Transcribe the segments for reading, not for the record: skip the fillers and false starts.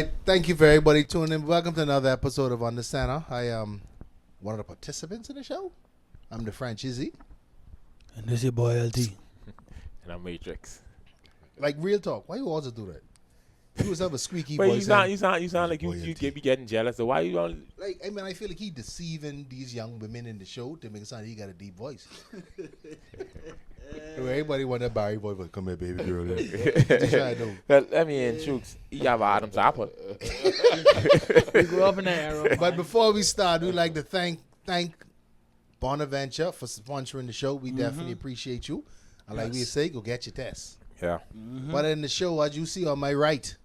right, thank you for everybody tuning in. Welcome to another episode of UnderCenter. I am one of the participants in the show. I'm the franchisee. And this is your boy LT. And I'm Matrix. Like, real talk, why you always do that? You always have a squeaky But voice. you sound like you be getting jealous. So why you don't? Like, I mean, I feel like he deceiving these young women in the show to make it sound like he got a deep voice. Everybody want that Barry voice, but come here, baby girl. Well, I mean, Shooks, you have Adam's apple. We grew up in that era. But before we start, we'd like to thank Bonaventure for sponsoring the show. We definitely appreciate you. And like we say, go get your test. Yeah. But in the show, as you see on my right,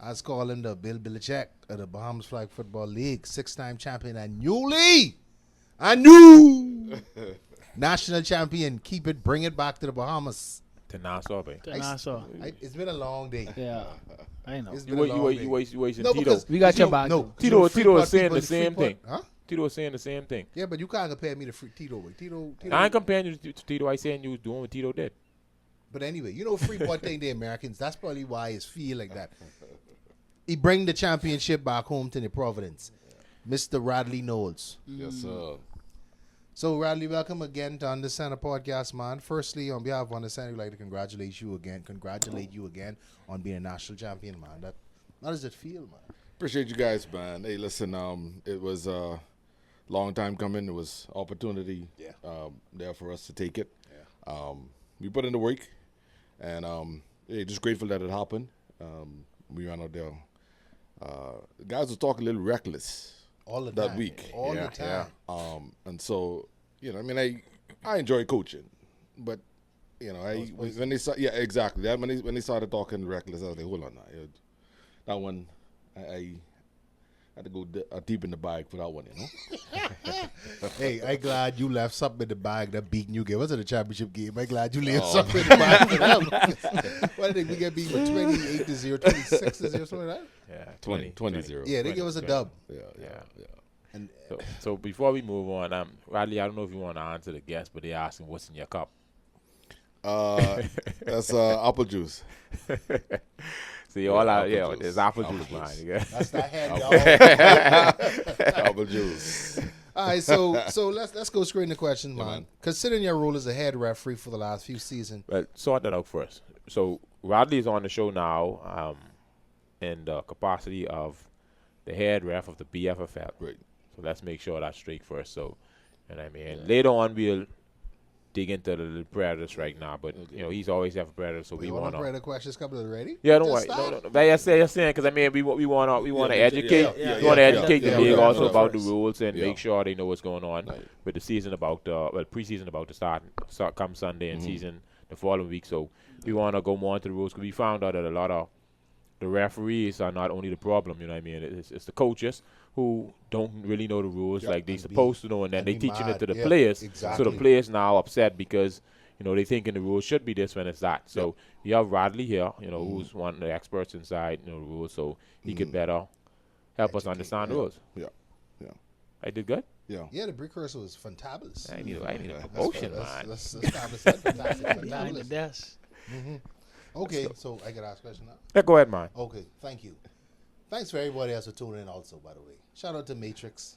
I was calling the Bill Belichick of the Bahamas Flag Football League, 6-time champion and new national champion. Keep it, bring it back to the Bahamas. To Nassau, babe. It's been a long day. Yeah. I know. It's been a long day. You wasting No, Tito. because We got your back. No, Tito was saying people- the same thing. Huh? Tito was saying the same thing. Yeah, but you can't compare me to Tito. Tito. I ain't comparing you to Tito. I saying you was doing what Tito did. But anyway, you know Freeport thing, the Americans, that's probably why it's feel like that. He bring the championship back home to the Providence. Mr. Radley Knowles. Yes, sir. So, Radley, welcome again to UnderCenter Podcast, man. Firstly, on behalf of UnderCenter, we'd like to congratulate you again on being a national champion, man. How does it feel, man? Appreciate you guys, man. Hey, listen, it was a long time coming. It was opportunity there for us to take it. Yeah. We put in the work, and just grateful that it happened. We ran out there. The guys were talking a little reckless All the that time. week. All the time. And so, I mean, I enjoy coaching, but when they exactly that when they started talking reckless, I was like, hold on now, that one, I had to go deep in the bag for that one, Hey, I'm glad you left something in the bag that beating you gave us in the championship game. I'm glad you left something in the bag for them. What did we get beat with 28-0, 26-0, something like that? Yeah. 20-0. Yeah, they give us a dub. Yeah. And So before we move on, Radley, I don't know if you want to answer the guest, but they're asking what's in your cup. That's apple juice. See, there's apple juice, man. Yeah. that's that head, y'all. Apple juice. All right, so let's go straight into questions, man. man. Considering your role as a head referee for the last few seasons, Well, sort that out first. So Radley is on the show now in the capacity of the head ref of the BFFL. Right. So let's make sure that's straight first. So, and I mean, later on we'll dig into the Predators right now, but he's always have a Predator, so we want want to to. pray the questions coming already? Yeah, don't Just worry. stop. No. But you're saying because I mean we want to educate. We want to educate the league also about the rules and make sure they know what's going on with the season preseason about to start come Sunday and season the following week. So we want to go more into the rules because we found out that a lot of the referees are not only the problem. You know what I mean? It's the coaches who don't really know the rules like they supposed to know, and then they teaching it to the players. Exactly. So the players now upset because they thinking the rules should be this when it's that. So we have Radley here, who's one of the experts inside the rules, so he could better help us understand the rules. Yeah. I did good. Yeah. Yeah, the precursor was fantabulous. I need a promotion, man. Let's establish that. Fantastic. Behind the Fantabulous. desk. Okay, so I can ask a question now? Yeah, go ahead, man. Okay, thank you. Thanks for everybody else for tuning in also, by the way. Shout out to Matrix.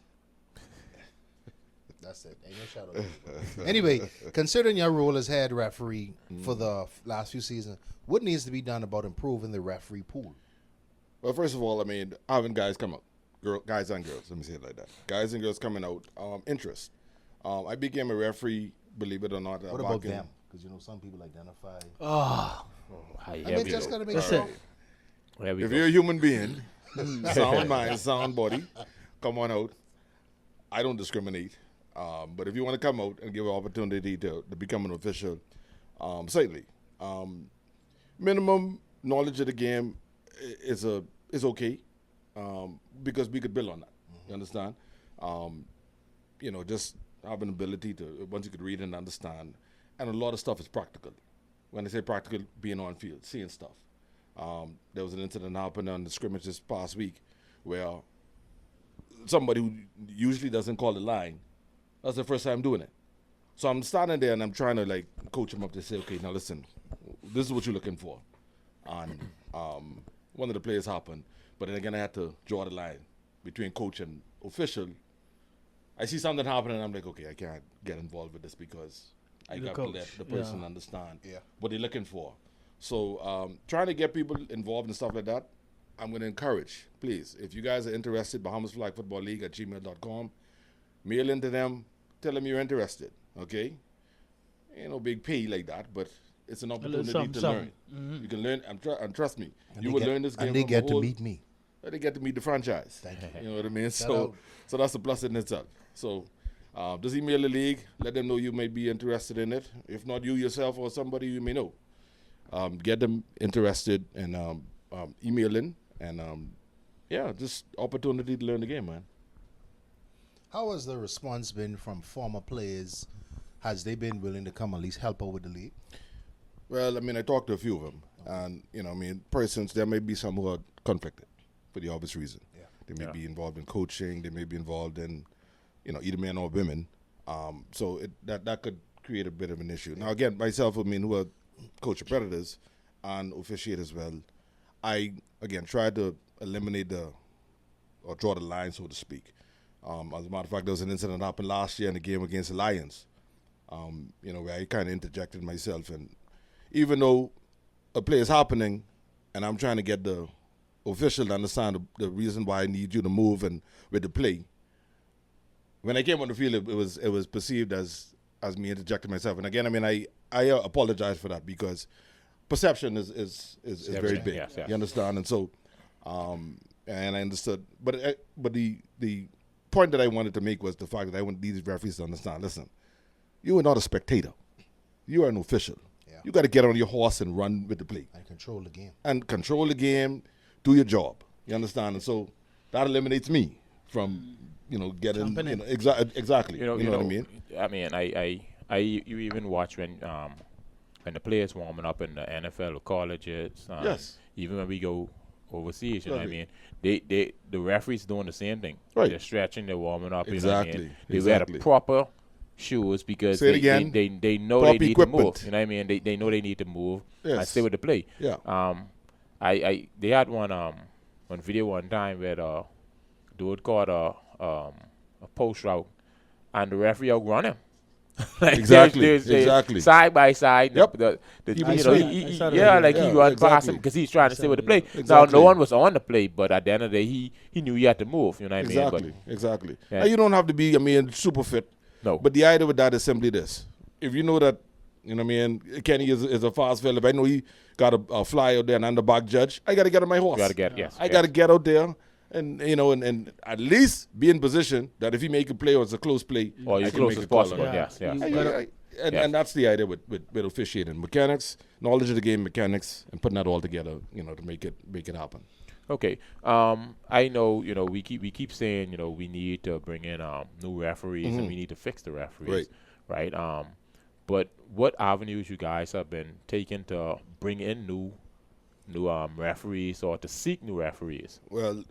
That's it. Ain't no shout out to anybody. Anyway, considering your role as head referee for the last few seasons, what needs to be done about improving the referee pool? Well, first of all, I mean, having guys come out, guys and girls. Let me say it like that. Guys and girls coming out. Interest. I became a referee, believe it or not. What about them? Because some people identify. Here I mean, we just go. gotta make sure. Here we If go. you're a human being, sound mind, sound body, come on out. I don't discriminate. But if you want to come out and give an opportunity to become an official, certainly. Minimum knowledge of the game is okay because we could build on that. You understand? Just have an ability to, once you could read and understand, and a lot of stuff is practical. When I say practical, being on field, seeing stuff. There was an incident happened on the scrimmage this past week where somebody who usually doesn't call the line, that's the first time doing it. So I'm standing there and I'm trying to coach him up to say, okay, now listen, this is what you're looking for. And one of the plays happened, but then again I had to draw the line between coach and official. I see something happening, and I'm like, okay, I can't get involved with this because I got to let the person understand what they're looking for. So trying to get people involved and stuff like that, I'm going to encourage, please, if you guys are interested, Bahamas Flag Football League at gmail.com, mail into them, tell them you're interested, okay? Ain't no big pay like that, but it's an opportunity to learn. Mm-hmm. You can learn, and trust me, you will learn this game. And they get to meet me. They get to meet the franchise. Thank you. You know what I mean? So that's a plus in itself. So just email the league, let them know you may be interested in it. If not you yourself or somebody you may know. Get them interested and emailing and just opportunity to learn the game, man. How has the response been from former players? Has they been willing to come at least help out with the league? Well, I mean, I talked to a few of them, and for instance, there may be some who are conflicted for the obvious reason. Yeah. They may be involved in coaching. They may be involved in, either men or women. So that could create a bit of an issue. Now, again, myself, who are coach of Predators and officiate as well, I again try to eliminate or draw the line, so to speak. As a matter of fact, there was an incident that happened last year in the game against the Lions, where I kind of interjected myself. And even though a play is happening and I'm trying to get the official to understand the reason why I need you to move and with the play, when I came on the field, it was perceived as me interjecting myself. And again, I apologize for that because perception is very big. Yes. You understand? And so, and I understood. But the point that I wanted to make was the fact that I want these referees to understand, listen, you are not a spectator. You are an official. Yeah. You got to get on your horse and run with the play. And control the game. Do your job. You understand? And so that eliminates me from, getting, exactly. You know what I mean? I mean, you even watch when the players warming up in the NFL or colleges. Yes. Even when we go overseas, you know what I mean? The referees doing the same thing. Right. They're stretching, they're warming up. Exactly. You know what I mean? They wear the proper shoes because they know proper they need equipment. to move. You know what I mean? They know they need to move and Yes. stay with the play. Yeah. They had one video one time where the dude caught a post route and the referee outrun him. Exactly. Side by side. Yep. He Yeah, run past exactly. him because he's trying to stay with the play. Exactly. Now, no one was on the play, but at the end of the day, he knew he had to move. You know what I mean? Exactly. Yeah. Now, you don't have to be, super fit. No. But the idea with that is simply this. If you know that, Kenny is a fast fella, if I know he got a fly out there and I'm the back judge, I got to get on my horse. You gotta get, I got to get out there and, and at least be in position that if he make a play or it's a close play, or as close as possible. Yes. And that's the idea with officiating. Mechanics, knowledge of the game mechanics, and putting that all together, to make it happen. Okay. I know, we keep saying, we need to bring in new referees and we need to fix the referees. Right. But what avenues you guys have been taking to bring in new referees or to seek new referees? Well,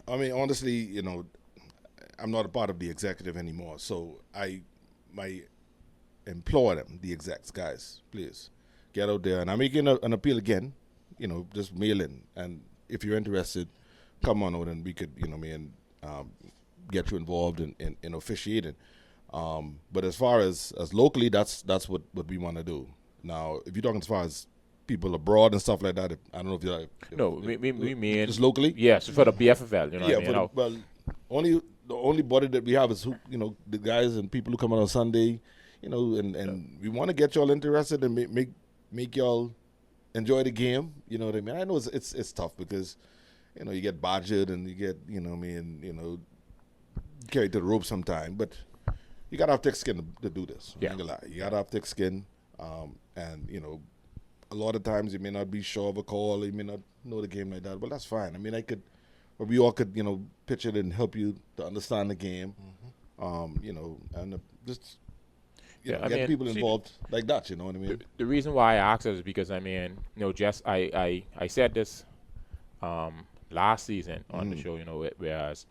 honestly, I'm not a part of the executive anymore, so I implore them, the execs, guys, please get out there. And I'm making an appeal again, just mail in. And if you're interested, come on out and we could, get you involved in officiating. But as far as locally, that's what we want to do. Now, if you're talking as far as people abroad and stuff like that, I don't know if you're... we mean... Just locally? Yes, for the BFFL, what I mean? The only body that we have is, the guys and people who come out on Sunday, and we want to get y'all interested and make y'all enjoy the game, you know what I mean? I know it's tough because, you get badgered and you get, carried to the rope sometime, but you got to have thick skin to do this. Yeah. I'm not gonna lie. You got to have thick skin, and, a lot of times you may not be sure of a call, you may not know the game like that, but that's fine. We all could, pitch it and help you to understand the game, and just get people involved like that, you know what I mean? The reason why I asked is because, Jess, I said this last season on the show, whereas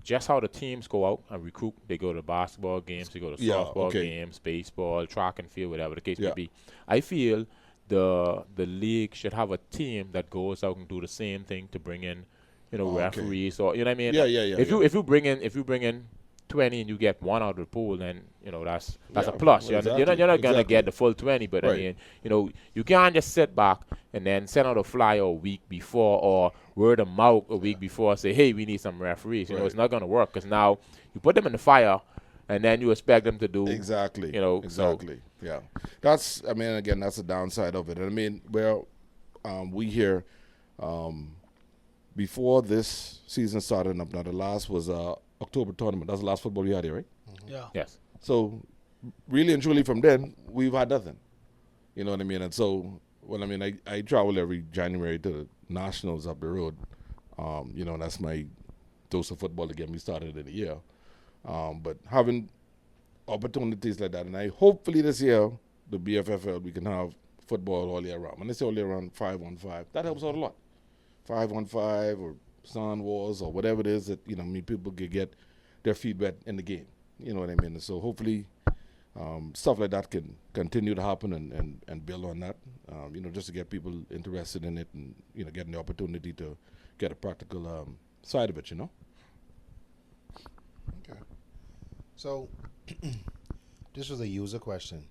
just how the teams go out and recruit, they go to basketball games, they go to softball games, baseball, track and field, whatever the case may be. I feel the league should have a team that goes out and do the same thing to bring in, referees or you know what I mean. Yeah. If you bring in 20 and you get one out of the pool, then that's Yeah, a plus. exactly, You're not gonna exactly. get the full 20, but I Right. mean, you can't just sit back and then send out a flyer a week before or word of mouth a week before and say, hey, we need some referees. Right. It's not gonna work because now you put them in the fire and then you expect them to do Exactly. So- Exactly. Yeah. That's. I mean, again, that's the downside of it. I mean, we hear before this season started up. Now the last was October tournament. That's the last football we had here, right? Yeah. Yes. So really and truly, from then we've had nothing. You know what I mean? And so, well, I mean, I travel every January to the Nationals up the road. That's my dose of football to get me started in the year. But having opportunities like that, and hopefully this year, the BFFL, we can have football all year round. When they say all year round, 5-on-5, that helps out a lot. 5-on-5 or Sun Wars or whatever it is that, people can get their feet wet in the game. You know what I mean? And so hopefully stuff like that can continue to happen and build on that, just to get people interested in it and, getting the opportunity to get a practical side of it, Okay. So, this was a user question.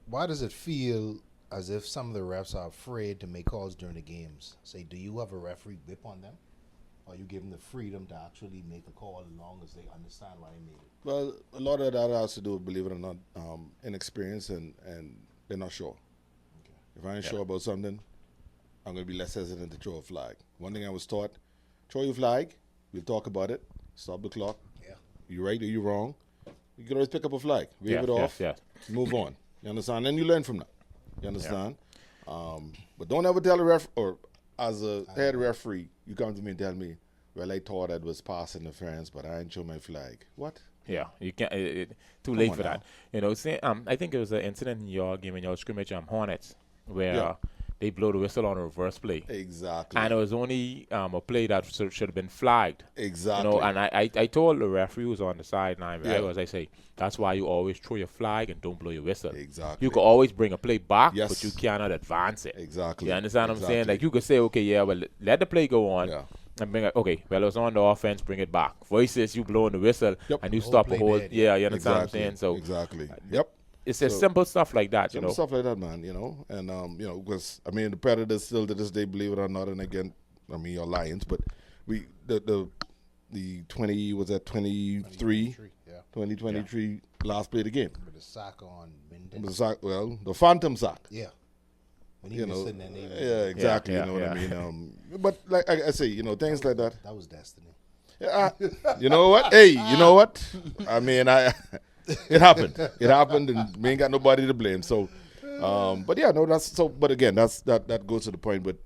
Why does it feel as if some of the refs are afraid to make calls during the games? Say, do you have a referee whip on them? Or you give them the freedom to actually make a call as long as they understand why they made it? Well, a lot of that has to do with, believe it or not, inexperience and they're not sure. Okay. If I ain't sure about something, I'm going to be less hesitant to throw a flag. One thing I was taught, throw your flag, we'll talk about it, stop the clock. Yeah. You right or you wrong. You can always pick up a flag, wave it off, Yes. move on. You understand? Then you learn from that. You understand? But don't ever tell a ref, or as a head referee, you come to me and tell me, well, I thought that was pass interference, but I ain't show my flag. What? Yeah, you can't. Too late on for that. I think it was an incident in your game in your scrimmage, Hornets, where they blow the whistle on a reverse play, Exactly. and it was only a play that should have been flagged. Exactly. And I told the referee who was on the sideline, Yeah. I say, that's why you always throw your flag and don't blow your whistle. Exactly. You can always bring a play back, Yes. but you cannot advance it. Exactly. You understand what I'm saying? Exactly. Like, you could say, okay, yeah, well, let the play go on. Yeah. And bring it, okay, well, it was on the offense, bring it back. Versus you blowing the whistle Yep. and you Whole stop play a whole. dead, Yeah, you understand Exactly. what I'm saying? So Exactly. Yep. it's just So- simple stuff like that, Some stuff like that, man, and because I mean the Predators still to this day, believe it or not, and again, I mean your Lions, but the 20 was at 23, Yeah. 2023 last play of the game. With the sack on It Minden. was the Phantom sack. Yeah. When he was sitting there, Yeah, exactly. Yeah, you know what yeah. I mean. But like I say, things like that. That was destiny. Yeah, you know what? Hey, you know what? I mean, it happened. It happened, and we ain't got nobody to blame. So, but yeah, no, that's so. But again, that goes to the point with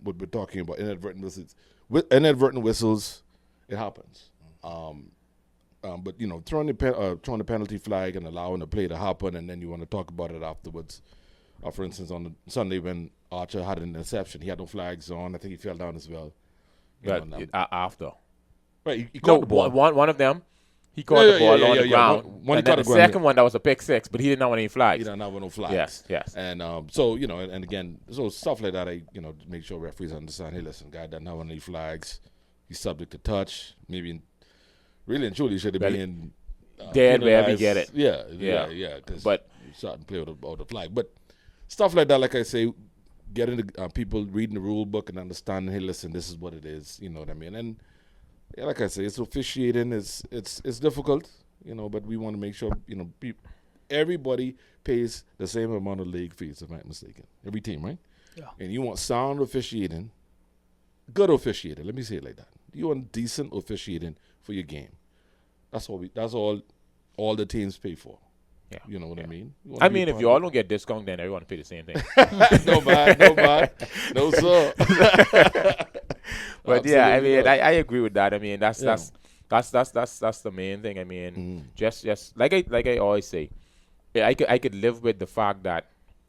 what we're talking about inadvertent whistles. With inadvertent whistles, it happens. But throwing the penalty flag and allowing the play to happen, and then you want to talk about it afterwards. For instance, on the Sunday when Archer had an interception, he had no flags on. I think he fell down as well. After. Right, he No, caught the ball. one of them, he caught the ball on the ground. One he And then caught the the ground, second one, that was a pick six, but he didn't have any flags. He don't have no flags. Yes. And so and again, so stuff like that. I make sure referees understand. Hey, listen, guy doesn't have any flags. He's subject to touch. Maybe, really and truly, should have Well, been dead wherever you penalized. get it. Yeah. But- you shot and play without the flag. But stuff like that, like I say, getting the people reading the rule book and understanding. Hey, listen, this is what it is. You know what I mean? And yeah, like I say, it's officiating. It's difficult. But we want to make sure everybody pays the same amount of league fees, if I'm not mistaken. Every team, right? Yeah. And you want sound officiating, good officiating. Let me say it like that. You want decent officiating for your game. That's all the teams pay for. Yeah. You know what I mean? I mean, if you all don't get discount, then everyone pay the same thing. no man, no sir. But yeah, I mean, Absolutely I agree with that. I mean, that's Yeah. that's the main thing. I mean, just like I always say, I could live with the fact that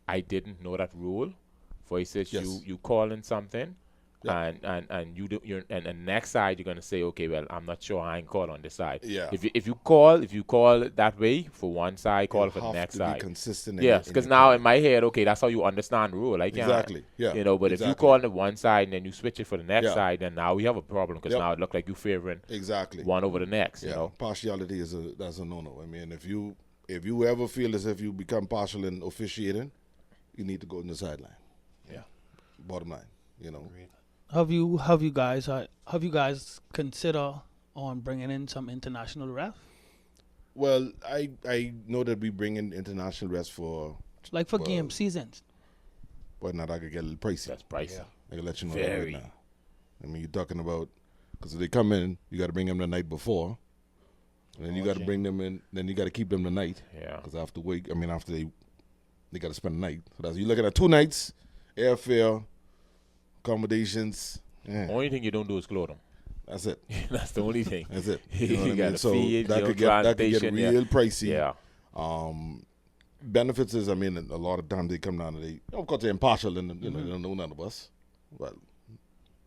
I didn't know that rule. For instance, Yes. you calling something, Yeah. And you do and next side you're gonna say, okay, well, I'm not sure I ain't call on this side. Yeah. If you call it that way for one side, call You it for the have next to be side. consistent. Yes, because now in my head, okay, that's how you understand the rule. I can't, Exactly. Yeah. but if you exactly. call it one side and then you switch it for the next Yeah. side, then now we have a problem because Yep. now it looks like you favoring Exactly. one over the next. Yeah. You know. Partiality that's a no-no. I mean, if you ever feel as if you become partial in officiating, you need to go on the sideline. Yeah. Bottom line, you know. Have you guys consider on bringing in some international ref, Well, I know that we bring in international refs for, like for Well, game seasons? but now that could get a little pricey. That's pricey. Yeah. I can let you know that Very. right now. I mean, you're talking about, because if they come in, you got to bring them the night before, and then you got to bring them in, then you got to keep them the night, Yeah. because after they got to spend the night. So that's, you're looking at 2 nights, airfare, accommodations. Yeah, Only thing you don't do is clothe them. that's it. That's the only thing. That's it. You You know what I gotta mean? So feed, that you could know, get transportation, yeah. real pricey. Yeah. Benefits is, I mean, a lot of times they come down and of course, they're impartial and they don't know none of us. Well,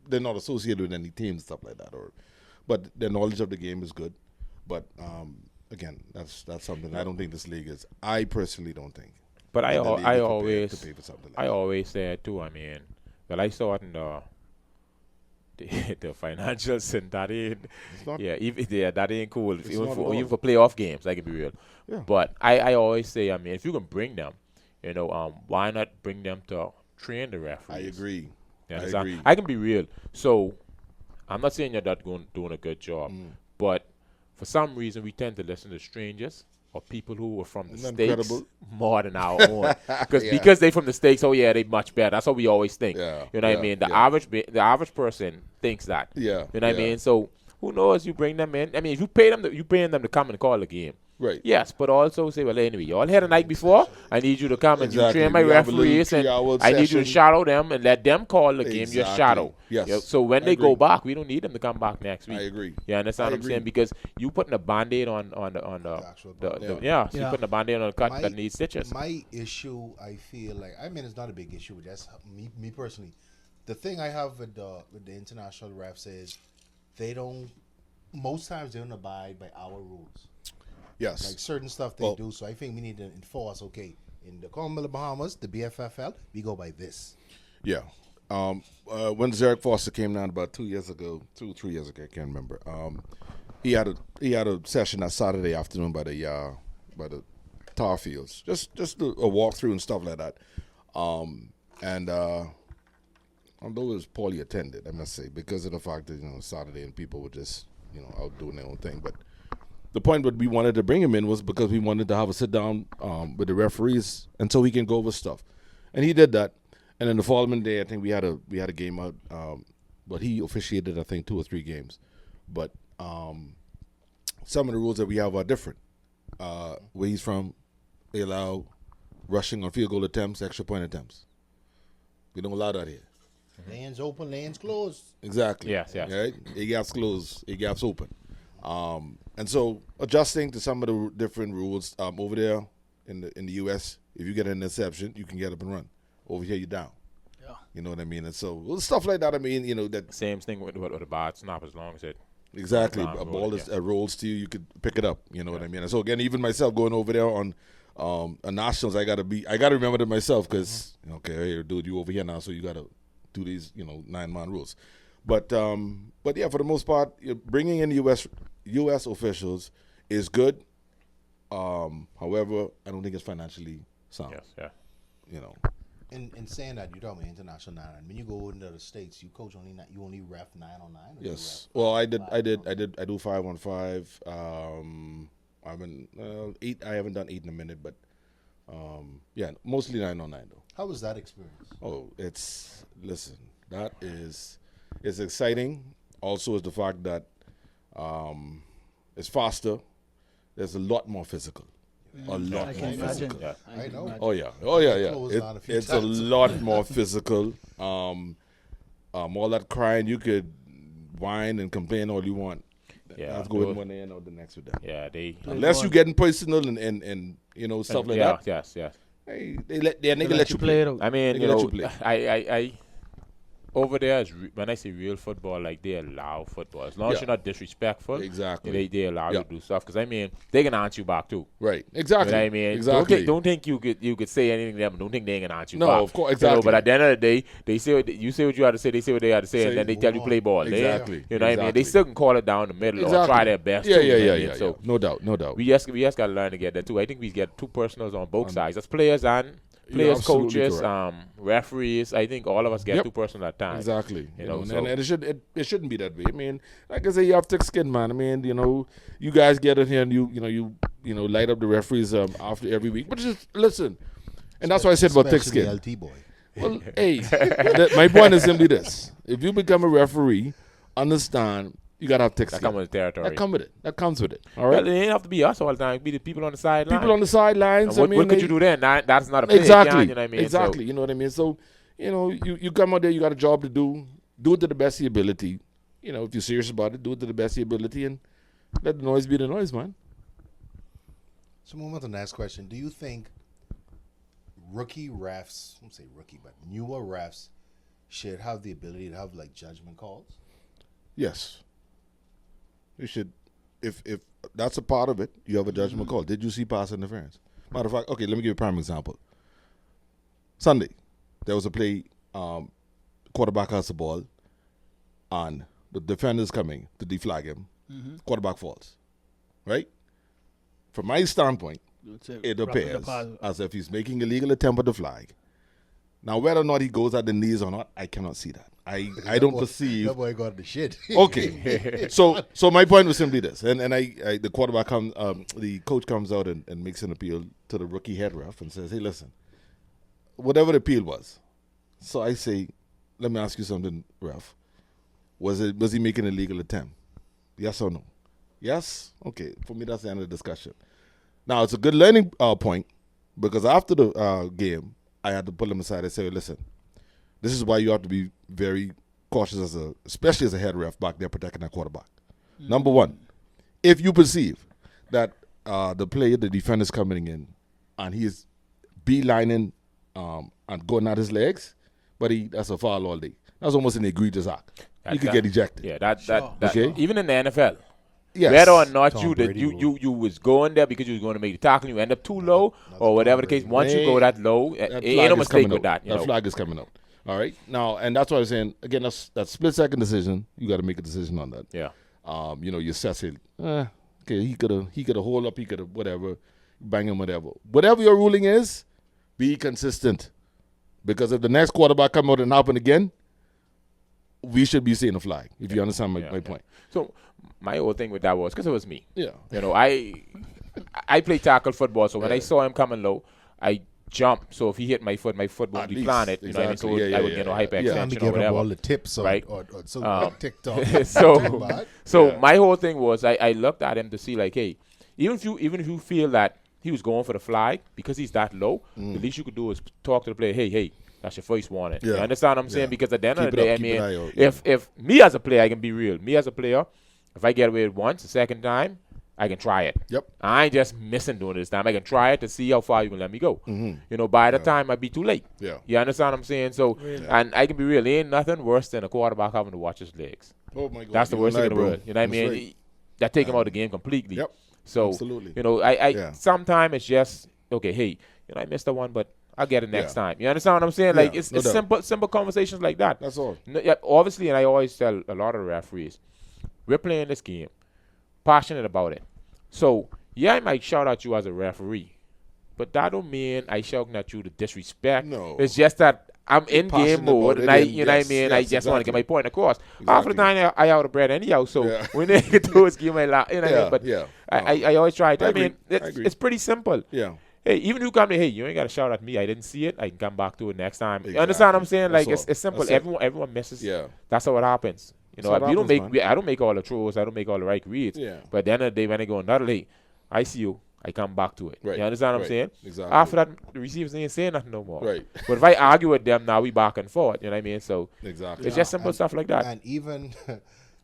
they're not associated with any teams and stuff like that. But their knowledge of the game is good. But again, that's something I don't think this league is. I personally don't think. But I that the league is prepared always to pay for something like I that. always say it too. I mean, well, I saw it in the financial sense. That ain't, It's not- that ain't cool. It's Even not for at all. playoff games, I can be real. Yeah. But I always say, I mean, if you can bring them, why not bring them to train the I referees? agree. You I understand? agree. I can be real. So I'm not saying you're not doing a good job, but for some reason we tend to listen to strangers or people who are from the Isn't that States incredible? more than our own. Yeah. Because they from the States, oh yeah, they much better. That's what we always think. Yeah, You know what yeah, I mean? The yeah. average person thinks that. Yeah, You know what I yeah. mean? So who knows? You bring them in. I mean, if you pay them, you paying them to come and call the game. Right. Yes, but also say, well, anyway, y'all had a night before. I need you to come and you Exactly. train my We have a little referees, and 3-hour I need you to session. shadow them and let them call the game. You're Exactly. shadow. Yes. Yeah, so when I they go agree. back, we don't need them to come back next week. I agree. You understand I what I'm saying? agree. Because you putting a band-aid on actual the band-aid. so you Yeah. putting a band-aid on a cut My- that needs stitches. My issue, I feel like, I mean, it's not a big issue. That's me personally. The thing I have with the international refs is most times they don't abide by our rules. Yes. Like certain stuff they Well- do. So I think we need to enforce. Okay, in the Commonwealth of Bahamas, the BFFL, we go by this. Yeah. When Zarek Foster came down about 3 years ago, I can't remember. He had a session that Saturday afternoon by the tar fields, just a walkthrough and stuff like that. And although it was poorly attended, I must say, because of the fact that Saturday and people were just out doing their own thing. But the point that we wanted to bring him in was because we wanted to have a sit down with the referees, and so he can go over stuff, and he did that. And then the following day, I think we had a game out, but he officiated, I think, 2 or 3 games. But some of the rules that we have are different. Where he's from, they allow rushing on field goal attempts, extra point attempts. We don't allow that here. Lanes open, lanes closed. Exactly. Yes. Right? A gaps closed, A gaps open. And so adjusting to some of the different rules over there in the U.S., if you get an interception, you can get up and run. Over here, you're down. Yeah. You know what I mean? And so stuff like that. I mean, that Same thing with a bad snap, as long as it. exactly Ground a roll, ball rolls to you, you could pick it up. You know what I mean? And so again, even myself going over there on nationals, I gotta remember to myself because hey, dude, you over here now, so you gotta do these 9-man rules. But yeah, for the most part, bringing in U.S. officials is good. However, I don't think it's financially sound. Yes. Yeah. In saying that, you're talking about international 9. When you go into the States, you coach you only ref 9-on-9. Yes. Well, I do 5-on-5. I've been 8. I haven't done 8 in a minute, but yeah, mostly 9-on-9 though. How was that experience? Oh, it's exciting. Also, is the fact that it's faster. There's a lot more physical. A lot I more can imagine. physical. Yeah. I know. imagine. Oh yeah. Closed down a few It's a times. lot more physical. All that crying, you could whine and complain all you want. Yeah. Let's go in one end or the next with them. Yeah. They. Unless you're getting personal and stuff like yeah, that. Yes. Yes. Hey, they let you Let you play it out. I mean, They let you play. over there is when I say real football, like they allow football as long as you're not disrespectful. Exactly. They allow you to do stuff because I mean they can answer you back too. Right. Exactly. You know what I mean? Exactly. Don't think you could say anything to them. Don't think they ain't gonna answer you No, back. of course, exactly. You know, but at the end of the day, they say you say what you have to say. They say what they have to say, and then they tell you play ball. Exactly. You know what I mean? They still can call it down the middle or try their best. Yeah, too, yeah, you know yeah, what I mean? yeah. So no doubt. we just got to learn to get that too. I think we get too personals on both sides. That's players and players, absolutely coaches, correct. referees. I think all of us get too personal at times. Exactly. You know, and it shouldn't be that way. I mean, like I say, you have thick skin, man. I mean, you know, you guys get in here and you light up the referees after every week. But just listen, and that's what I said about thick skin. LT boy. Well, hey, my point is simply this: if you become a referee, understand you gotta have thick skin. That comes with the territory. That comes with it. All right. Well, it ain't have to be us all the time. It could be the people on the sideline. People on the sidelines. What could you do then? That's not a play. Exactly. You know what I mean? Exactly. You know what I mean? So, you come out there, you got a job to do. Do it to the best of your ability. You know, if you're serious about it, do it to the best of your ability and let the noise be the noise, man. So moving on to the next question. Do you think rookie refs, I won't say rookie, but newer refs should have the ability to have like judgment calls? Yes. You should. If that's a part of it, you have a judgment call. Did you see pass interference? Matter of fact, okay, let me give you a prime example. Sunday, there was a play, quarterback has the ball, and the defender's coming to deflag him. Quarterback falls. Right? From my standpoint, it appears as if he's making a legal attempt at the flag. Now, whether or not he goes at the knees or not, I cannot see that. I don't perceive. That boy got the shit. Okay, so my point was simply this, and the quarterback comes, the coach comes out and makes an appeal to the rookie head ref and says, "Hey, listen, whatever the appeal was." So I say, "Let me ask you something, ref. Was he making a legal attempt? Yes or no? Yes. Okay. For me, that's the end of the discussion. Now it's a good learning point because after the game, I had to pull him aside and say, "Listen, this is why you have to be very cautious especially as a head ref back there protecting that quarterback. Number one, if you perceive that the defender's coming in and he is beelining and going at his legs, but that's a foul all day. That's almost an egregious act. You could get ejected. Yeah, that okay? Even in the NFL. Yes. Whether or not Tom you was going there because you was going to make the tackle, you end up too low or whatever the case. Once you go that low, ain't no mistake with that. That flag is coming out. All right. Now, and that's what I was saying. Again, that's split second decision. You got to make a decision on that. Yeah. You assess it. Okay, he could have hold up. He could have whatever, bang him, whatever. Whatever your ruling is, be consistent. Because if the next quarterback come out and happen again, we should be seeing a flag. If you understand my point. So my whole thing with that was because it was me. Yeah. I play tackle football, so when I saw him coming low, I jumped. So if he hit my foot won't be planted. You know what I mean? So I would get no hyperextension or whatever. All the tips right? or TikTok. So my whole thing was I looked at him to see like, hey, even if you feel that he was going for the flag because he's that low, the least you could do is talk to the player. Hey, that's your first warning. Yeah. You understand what I'm saying? Because at the end of the day, I mean, if if me as a player, I can be real. Me as a player, if I get away with once, the second time, I can try it. Yep. I ain't just missing doing this time. I can try it to see how far you can let me go. By the time I'd be too late. Yeah. You understand what I'm saying? So, and I can be real. There ain't nothing worse than a quarterback having to watch his legs. Oh my God. That's the worst thing in the world. You know what I mean? Right. That take him out of the game completely. Yep. So, absolutely. I sometimes it's just, okay, hey, I missed the one, but I'll get it next time. You understand what I'm saying? Like, it's simple conversations like that. That's all. Obviously, and I always tell a lot of the referees, we're playing this game, passionate about it. So, I might shout at you as a referee, but that don't mean I shouting at you to disrespect. No. It's just that I'm in game mode, and you know what I mean? Yes, I just want to get my point across. Exactly. Half of the time, I out of bread anyhow, so when they get to us, give my laugh. You know what I mean? But I always try to. I mean, it's pretty simple. Yeah. Hey, even if you come to, hey, you ain't got to shout at me. I didn't see it. I can come back to it next time. Exactly. You understand what I'm saying? Like, it's simple. Everyone misses. Yeah. That's how it happens. You know, if you don't make, I don't make all the throws. I don't make all the right reads. Yeah. But at the end of the day, when I go another late, I see you. I come back to it. Right. You understand what I'm saying? Exactly. After that, the receivers ain't saying nothing no more. Right. But if I argue with them, now we back and forth. You know what I mean? So exactly. it's just simple stuff like that. And even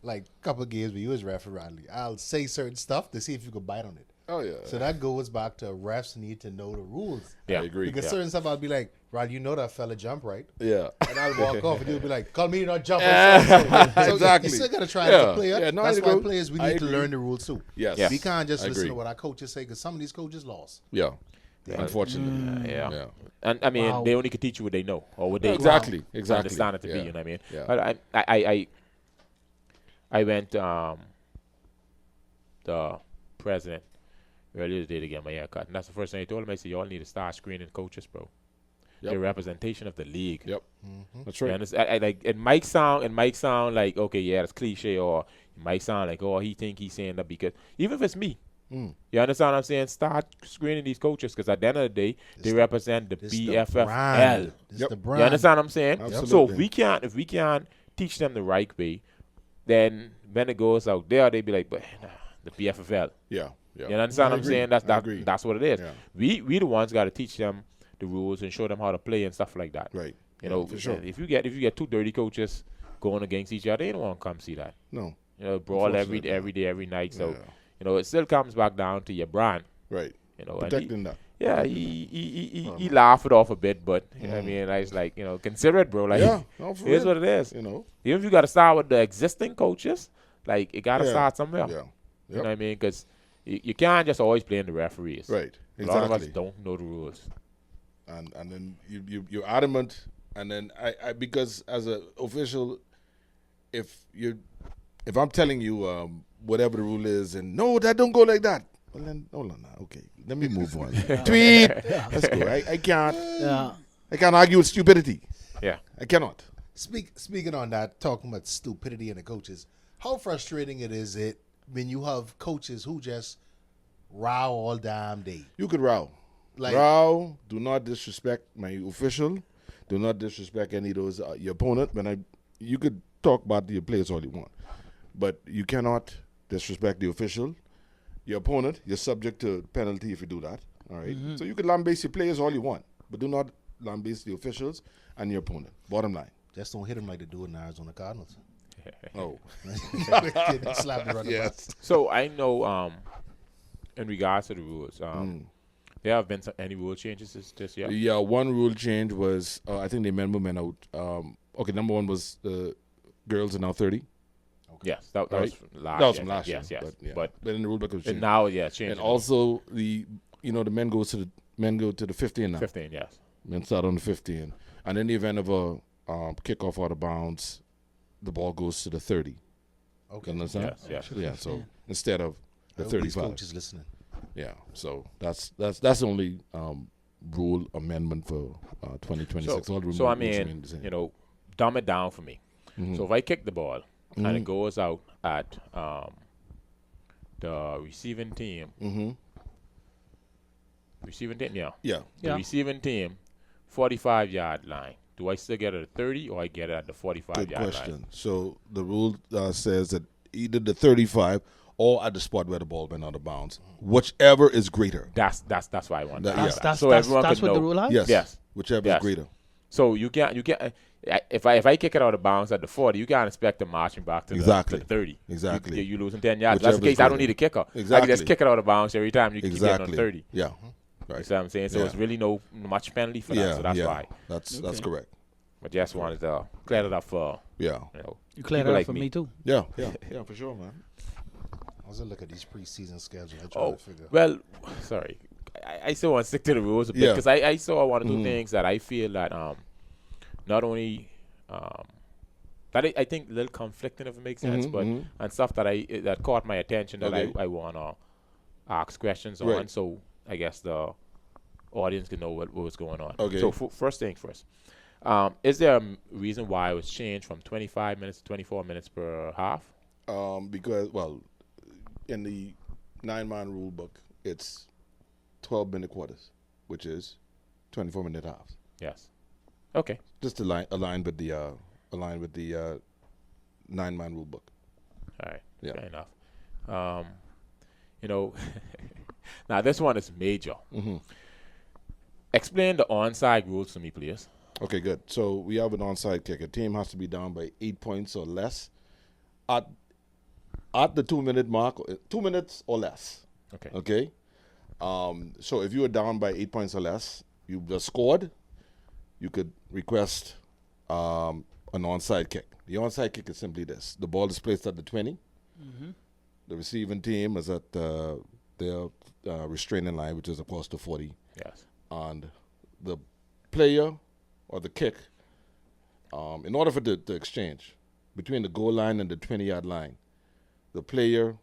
like a couple of games where you was referee, Radley, I'll say certain stuff to see if you could bite on it. Oh yeah. So that goes back to refs need to know the rules. Yeah. I agree. Because certain stuff I'll be like, Rod, you know that fella jump, right? Yeah. And I'll walk off and you'll be like, call me not jump. So Exactly. you still got to try as a player. Yeah, no, That's I why agree. players, we I need to agree. learn the rules too. Yes. Yeah. We can't just I listen agree. to what our coaches say because some of these coaches lost. Yeah. Unfortunately. Yeah. Yeah. And I mean, Wow. they only can teach you what they know or what they Exactly. Exactly. understand it to be. Yeah. You know what I mean? Yeah. But I went the president earlier today to get my hair cut, and that's the first thing I told him. I said, y'all need to start screening coaches, bro. Yep. The representation of the league. Yep. That's You right. understand? I like it might sound like, okay, yeah, that's cliche, or it might sound like, oh, he think he's saying that because even if it's me. You understand what I'm saying? Start screening these coaches because at the end of the day, they represent the BFFL. This Yep. the brand. You understand what I'm saying? Absolutely. So if we can't teach them the right way, then when it goes out there, they be like, but nah, the BFFL. Yeah. Yeah. You understand I what I'm agree. saying? I agree. That's what it is. Yeah. We the ones got to teach them the rules and show them how to play and stuff like that. Right. You know, for sure. if you get two dirty coaches going against each other, they don't want to come see that. No. You know, brawl every Unfortunately. day, every night. So, Yeah. you know, it still comes back down to your brand. Right. You know, and Protecting that. yeah, he laughed it off a bit, but you know what I mean, I was like, you know, consider it, bro. Like, Yeah. No, for here's real. what it is. You know. Even if you got to start with the existing coaches, like it got to Yeah. start somewhere. Yeah. You know what I mean? Because you can't just always blame the referees. Right. A lot of us Exactly. don't know the rules. And then you're adamant, and then I because as an official, if I'm telling you whatever the rule is, and no, that don't go like that. Well then, hold on now. Okay, let me move on. Tweet. Let's go. I can't. Yeah. I can't argue with stupidity. Yeah. I cannot. Speaking on that, talking about stupidity and the coaches, how frustrating is it when you have coaches who just row all damn day? You could row. Like- Row. Do not disrespect my official. Do not disrespect any of those your opponent. You could talk about your players all you want, but you cannot disrespect the official. Your opponent, you're subject to penalty if you do that. All right? So you can lambaste your players all you want, but do not lambaste the officials and your opponent. Bottom line. Just don't hit them like they do in the Arizona Cardinals. Oh, Slap them right in the yes. So I know, in regards to the rules, there have been any rule changes this year. Yeah, one rule change was I think they men out. Okay, number one was the girls are now 30. Yes, that Right. was from last That was year. from last year. Yes, yes. But in the rule book it was And changed. now, yeah, it's changed. And also the men go to the 15 now. 15, yes. Men start on the 15, and in the event of a kickoff out of bounds, the ball goes to the 30. Okay. You understand? Yes, yes. Yeah. So instead of the I hope these 35. coaches listening. Yeah. So that's the only rule amendment for 2026. All the So I rules remain mean, the same. you know, dumb it down for me. So if I kick the ball and it goes out at the receiving team, yeah, Yeah. the receiving team, 45-yard line. Do I still get it at 30 or I get it at the 45-yard Good line? question. So the rule says that either the 35 or at the spot where the ball went out of bounds, whichever is greater. That's why I want That- that. yeah. That's So everyone what could the know. rule is? Yes. Yes. Whichever Yes. is greater. So you can't if I kick it out of bounds at the 40, you can't expect them marching back to Exactly. the 30. Exactly. You losing 10 yards. If that's the Whichever is case, I don't greater. need a kicker. I can Exactly. just kick it out of bounds every time you get on Exactly. 30. Yeah. You Right. see what I'm saying? So Yeah. it's really no much penalty for that. Yeah. So that's yeah. why. That's correct. But just wanted to clear it up for Yeah. You cleared people it up like for me. me too. Yeah. Yeah. For sure, man. I was look at these preseason schedules. I try to figure. well, sorry. I still want to stick to the rules a bit Yeah. because I saw one or two things that I feel that not only that I think a little conflicting if it makes sense, but and stuff that that caught my attention that Okay. I want to ask questions on, Right. so I guess the audience can know what was going on. Okay. So first thing first, is there a reason why it was changed from 25 minutes to 24 minutes per half? Because in the 9-man rule book, it's 12-minute quarters, which is 24-minute halves. Yes. Okay. Just to align with the 9-man rule book. All right. Yeah. Fair enough. You know, now this one is major. Explain the onside rules to me, please. Okay, good. So we have an onside kick. A team has to be down by 8 points or less at the 2-minute mark, 2 minutes or less. Okay. Okay. So if you were down by 8 points or less, you just scored, you could request an onside kick. The onside kick is simply this: the ball is placed at the 20. The receiving team is at their restraining line, which is of course the 40. Yes. And the player or the kick, in order for the exchange between the goal line and the 20-yard line, the player,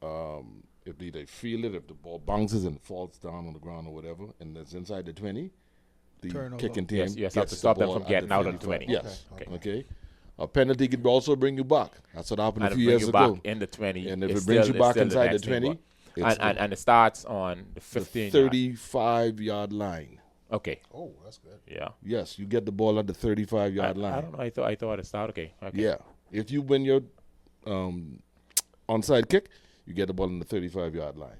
if they feel it, if the ball bounces and falls down on the ground or whatever, and it's inside the 20, the Turnover. kicking team Yes, gets have to the stop them ball from at getting out of the 25. 20. Yes. Okay. Okay. A penalty could also bring you back. That's what happened And a it few bring years you back ago. in the 20. And if it's it brings still- you back it's still inside the next thing, 20, but- and it starts on the the 15. 35-yard line. Okay. Oh, that's good. Yeah. Yes, you get the ball at the 35-yard line. I don't know. I thought it started. Okay. Yeah. If you win your onside kick, you get the ball on the 35-yard line.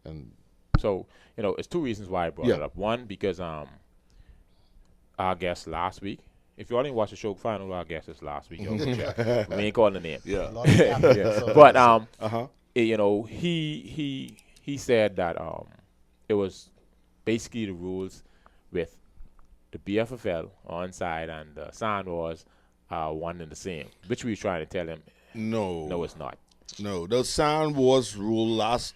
And So, it's two reasons why I brought Yeah. it up. One, because our guest last week, if you already watched the show, find out our guest is last week. Yo, check. We ain't calling the name. yeah. A lot of captains, Yeah. so But Uh-huh. he said that it was basically the rules with the BFFL onside and the Sound Wars are one and the same, which we were trying to tell him. No, it's not. No. The Sound Wars rule was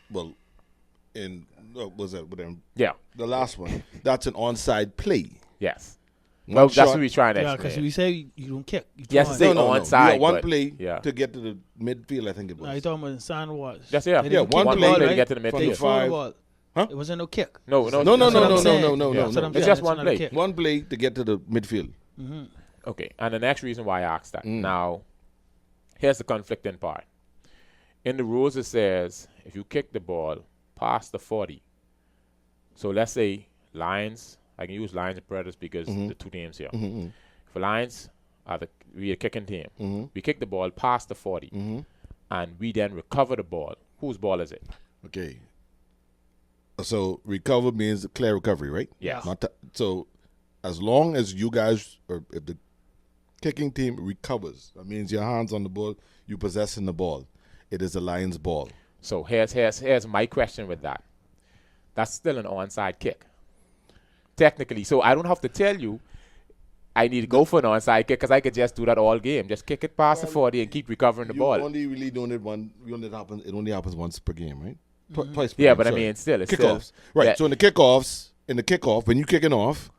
that with them? Yeah. The last one. That's an onside play. Yes. One Well, that's shot- what we're trying to Yeah, explain. because we say you don't kick. You Yes, throw it's it. a- No. onside, You got one but- play yeah. to get to the midfield, I think it No, you're was. talking about San was. That's yeah. They Yeah, didn't one kick the play ball, to right? get to the They From midfield. the threw the five. ball. Huh? It wasn't no kick. No. No. That's what I'm saying. No. That's what I'm It's saying. just one not a play. kick. One play to get to the midfield. Okay, and the next reason why I asked that. Now, here's the conflicting part. In the rules, it says if you kick the ball past the 40, so let's say Lions, I can use Lions and Predators because the two teams here. For Lions, we are kicking team. We kick the ball past the 40, and we then recover the ball. Whose ball is it? Okay. So recover means clear recovery, right? Yes. So as long as you guys, or if the kicking team recovers, that means your hands on the ball, you possessing the ball. It is a Lions ball. So here's my question with that. That's still an onside kick, technically. So I don't have to tell you I need to go for an onside kick because I could just do that all game. Just kick it past the 40 and keep recovering the You ball. only really doing it it only happens once per game, right? Twice per Yeah, game, but I sorry. mean, still, it's kickoffs. still Right. that- So in the kickoff, when you kicking off,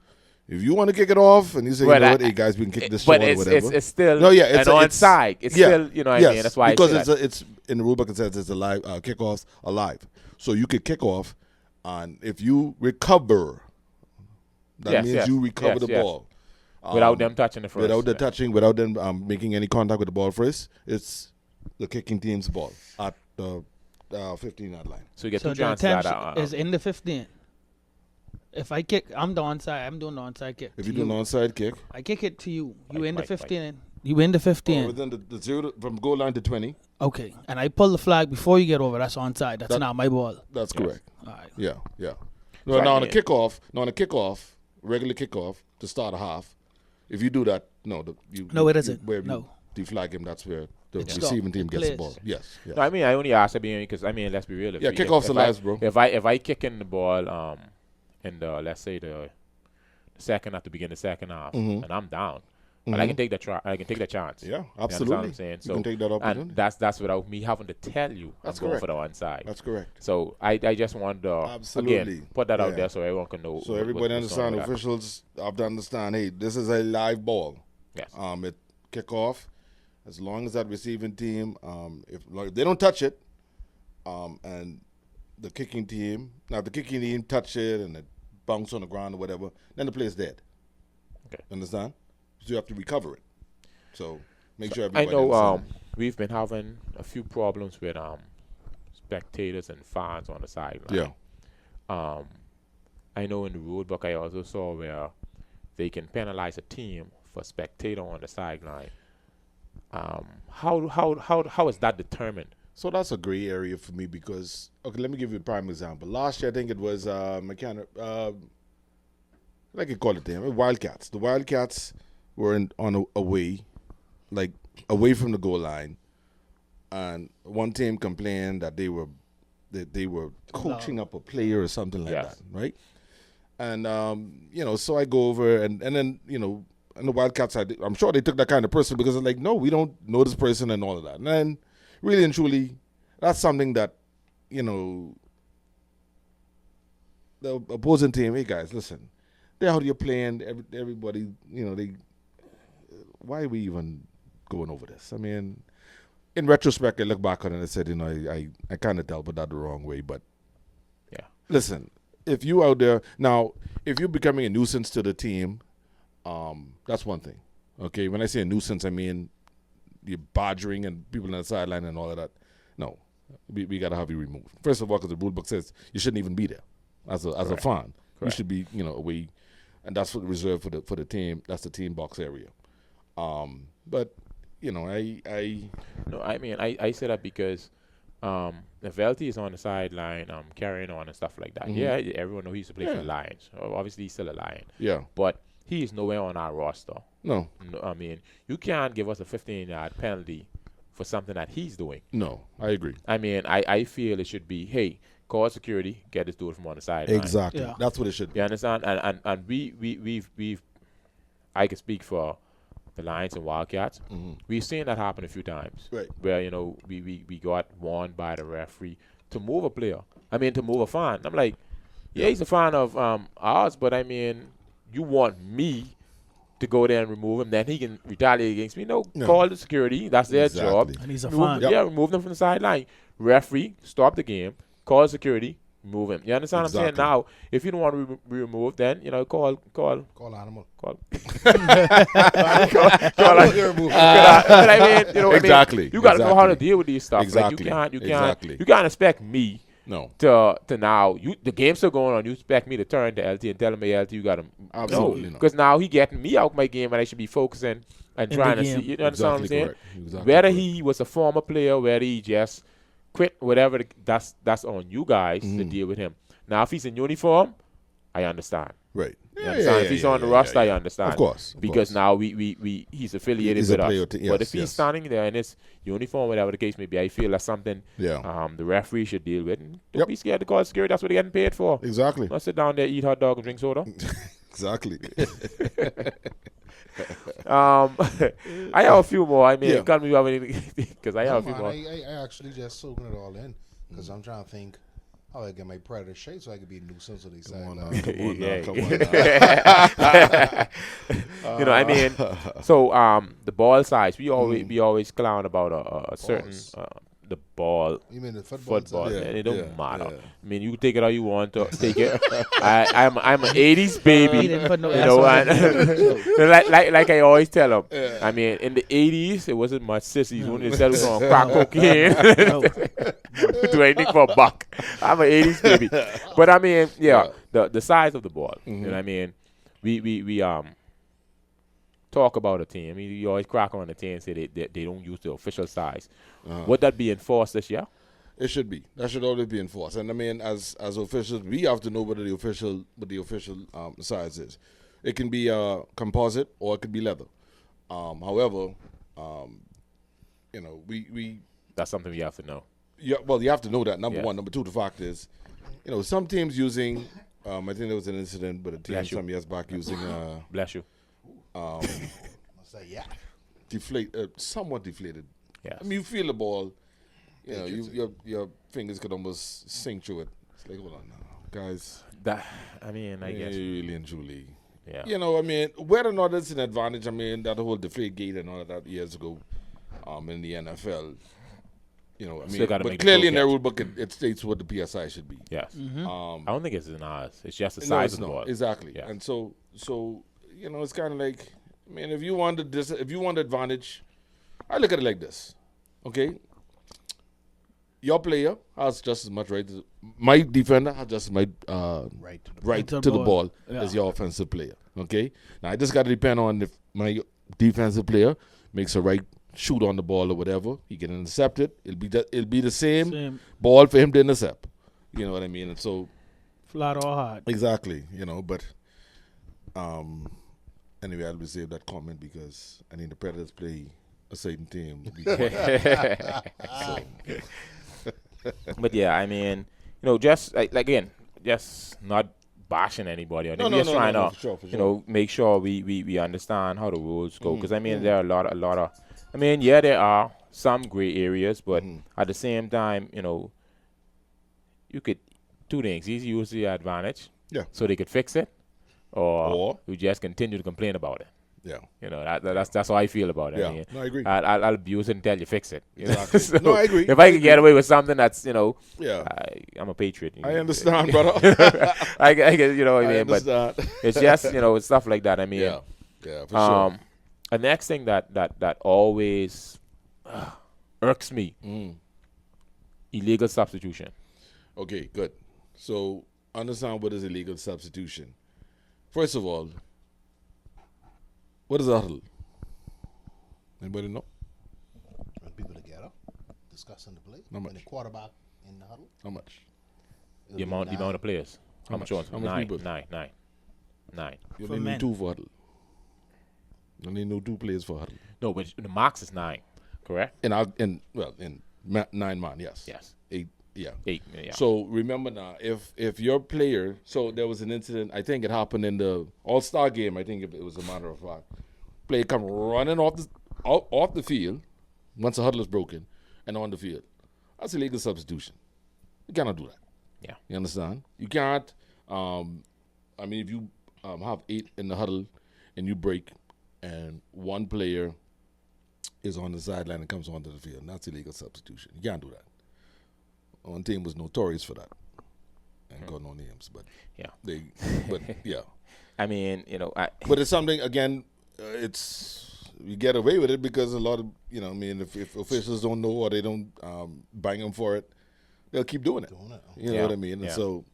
if you want to kick it off and you say, Well, you know I- what, hey guys, we can kick this but short or it's whatever. it's still No, yeah, an onside. It's still, you know what I mean? That's why because I say that. it's in the rule book it says it's a live kickoffs alive. So you could kick off, and if you recover, that Yes, means yes, you recover yes, the yes. ball without them touching the first. without the touching, without them making any contact with the ball first. It's the kicking team's ball at the 15-yard line. So you get So two the chances at attempt is in the 15. If I kick, I'm the onside. I'm doing the onside kick. If to you do an onside kick, I kick it to you. You Mike, in the Mike, 15. You in the or 15. within the zero from goal line to 20, Okay. And I pull the flag before you get over. That's onside. That's That- not my ball. that's Yes. correct. All right. Yeah. So No, I now on a mean- kickoff, regular kickoff to start a half. If you do that, No, it isn't. Where No. you deflag him, that's where the It's receiving stopped. team It gets the plays. ball. Yes. No, I mean, I only asked because let's be real. Yeah, kickoffs are lives, bro. If I kick in the ball in the, let's say the second at the beginning of the second half, and I'm down, but I can take that I can take that chance. Yeah, You understand what absolutely. I'm saying? You So can take that opportunity. and that's without me having to tell you That's I'm going correct. for the onside. That's correct. So I just want to Absolutely. again put that out Yeah. there so everyone can know. So what- everybody what's going understand, on with that. officials have to understand, hey, this is a live ball. Yes. It kickoff, as long as that receiving team, if they don't touch it, and the kicking team, now if the kicking team touch it and it bounce on the ground or whatever, then the play's dead. Okay. Understand? So you have to recover it. So make sure I everybody know understands. we've been having a few problems with spectators and fans on the sideline. Yeah. I know in the rule book I also saw where they can penalize a team for spectator on the sideline. How is that determined? So that's a gray area for me because, okay, let me give you a prime example. Last year, I think it was I could call it them, Wildcats. The Wildcats were away from the goal line, and one team complained that they were they were coaching up a player or something like Yes. that, right? And so I go over and then and the Wildcats, I'm sure they took that kind of person because they're like, no, we don't know this person and all of that. And then really and truly, that's something that the opposing team, hey guys, listen, they're out here playing. Everybody, why are we even going over this? I mean, in retrospect, I look back on it and I said, I kind of dealt with that the wrong way. But Yeah. listen, if you out there now, if you're becoming a nuisance to the team, that's one thing. Okay, when I say a nuisance, I mean you're badgering and people on the sideline and all of that. No, we got to have you removed. First of all, because the rule book says you shouldn't even be there as a fan. You should be away, and that's what reserved for the team. That's the team box area. But I say that because if LT is on the sideline, carrying on and stuff like that. Mm-hmm. Yeah, everyone knows he used to play for the Lions. Obviously, he's still a Lion. Yeah. But he is nowhere on our roster. No. I mean, you can't give us a 15-yard penalty for something that he's doing. No, I agree. I mean, I feel it should be, hey, call security, get this dude from on the sideline. Exactly. Yeah. That's what it should be. You understand? And we've I can speak for the Lions and Wildcats. Mm-hmm. We've seen that happen a few times. Right. Where, we got warned by the referee to move a player. I mean, to move a fan. I'm like, yeah, he's a fan of ours, but I mean, you want me to go there and remove him, then he can retaliate against me. No, call the security. That's their job. And he's a Remove, fan. Yeah, remove them from the sideline. Referee, stop the game. Call security. Remove him. You understand what I'm saying? Now, if you don't want to be removed, then call animal. call. But I mean, Exactly. You got to know how to Exactly. deal with these stuff. Exactly. Like you Exactly. can't expect me No. to now. The game's still going on. You expect me to turn to LT and tell him, hey, LT, you got to Absolutely not. because now he getting me out my game, and I should be focusing and In trying the to see. game. You understand what I'm saying? Correct. Exactly Whether correct. he was a former player, whether he just quit, whatever, that's on you guys to deal with him. Now, if he's in uniform, I understand. Right. You understand? If he's on the roster, I understand. Of course. Because now he's affiliated He's a with player us. yes, But if he's yes. standing there in his uniform, whatever the case may be, I feel that's something Yeah. the referee should deal with. And don't Yep. be scared to call security. That's what they're getting paid for. Exactly. Not sit down there, eat hot dog, and drink soda. Exactly. I have a few more. I mean, Yeah. can't we have anything? Because I have a few more. I actually just soaking it all in because I'm trying to think how I get my Predator shade so I could be a nuisance on these sidelines. Come on now. Yeah. Come on now. I mean, so the ball size, we always clown about a certain Balls. the ball. You mean the football? Football, Yeah, and it don't yeah, matter. yeah. I mean, you can take it how you want to take it. I'm an '80s baby, He didn't put no you know. S on And like I always tell them. I mean, in the '80s, it wasn't much sissies when they said we on crack cocaine. No. Do anything for a buck. I'm an '80s baby, but I mean, the size of the ball. You know what I mean? We talk about a team. I mean, you always crack on the team and say they don't use the official size. Would that be enforced this year? It should be. That should always be enforced. And I mean, as officials, we have to know what the official size is. It can be composite or it could be leather. However, we That's something we have to know. you have to know that. Number Yeah. one. Number two, the fact is, some teams using. I think there was an incident, but a team Bless you. some years back using Bless you. I say, yeah. somewhat deflated. Yes. I mean, you feel the ball. Your fingers could almost sink through it. It's like, hold on now, guys. I guess. Really and truly. Yeah. I mean, whether or not it's an advantage, I mean, that whole deflate gate and all of that years ago in the NFL, Still gotta but make the clearly pro in their catch. rule book, it states what the PSI should be. Yes. Um, I don't think it's in ours. It's just the no, size it's of the not. ball. Exactly. Yeah. And so it's kind of like, I mean, if you want advantage, I look at it like this, okay? Your player has just as much right. My defender has just as much right to the ball as your offensive player. Okay. Now it just got to depend on if my defensive player makes a right shoot on the ball or whatever. He can intercept it. It'll be the same ball for him to intercept. You know what I mean? And so flat or hard. exactly. But anyway, I'll reserve that comment because I need the Predators play a certain team. But yeah, I mean, just like again, just not bashing anybody. No, We're just trying to, for sure. make sure we understand how the rules go. Because I mean, there are a lot of. I mean, yeah, there are some gray areas, but at the same time, you could two things: either use the advantage, so they could fix it, or you just continue to complain about it. Yeah. That's how I feel about it. Yeah. I mean, No, I agree. I'll abuse it until you fix it. Exactly. So No, I agree. If I can get away with something that's, Yeah. I'm a patriot. I understand, brother. I get, what I mean, understand. but it's just, it's stuff like that. I mean, Yeah, for sure. the next thing that always irks me, illegal substitution. Okay, good. So understand what is illegal substitution. First of all, what is a huddle? Anybody know? When people together discussing the play. How much? And the quarterback in the huddle. How much? The amount of players. How much? How much Nine. people? Nine. You For only men. need 2 for huddle. You only need 2 players for huddle. No, but the max is 9, correct? In 9 man, yes. Yes. 8, yeah. 8, yeah. So remember now, if your player, so there was an incident, I think it happened in the All-Star game, I think it was a matter of fact. Player come running off the field once the huddle is broken and on the field. That's illegal substitution. You cannot do that. Yeah. You understand? You can't, if you have 8 in the huddle and you break and one player is on the sideline and comes onto the field, that's illegal substitution. You can't do that. One team was notorious for that. And got no names, but yeah. I mean, But it's something, again, you get away with it because a lot of, if officials don't know or they don't bang them for it, they'll keep doing it. You know what I mean? And so,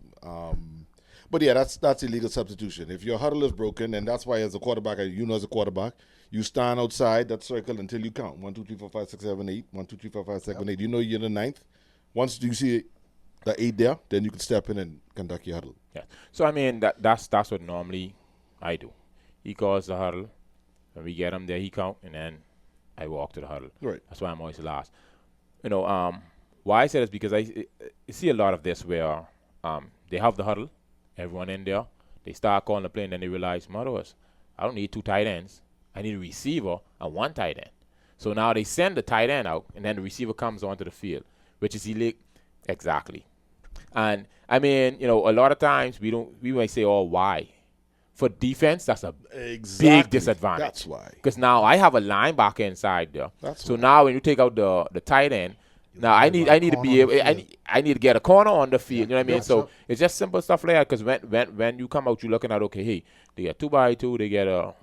but yeah, that's illegal substitution. If your huddle is broken, and that's why as a quarterback, as a quarterback, you stand outside that circle until you count. 1, 2, 3, 4, 5, 6, 7, 8. 1, 2, 3, 4, 5, 6, 7, 8. You know you're the 9th. Once you see the 8 there, then you can step in and conduct your huddle. yeah. So I mean, that's what normally I do. He calls the huddle. When we get him there, he count, and then I walk to the huddle. Right. That's why I'm always last. Why I say this because I see a lot of this where they have the huddle, everyone in there, they start calling the play, and then they realize, mother's, I don't need 2 tight ends. I need a receiver and 1 tight end. So now they send the tight end out, and then the receiver comes onto the field, which is illegal. Exactly. And I mean, a lot of times we might say, oh, why? For defense, that's a big disadvantage. That's why. Because now I have a linebacker inside there. So now when you take out the tight end, now I need to be able. I need to get a corner on the field. You know what I mean? So it's just simple stuff like that. Because when you come out, you're looking at, okay, hey, they get 2x2, they get a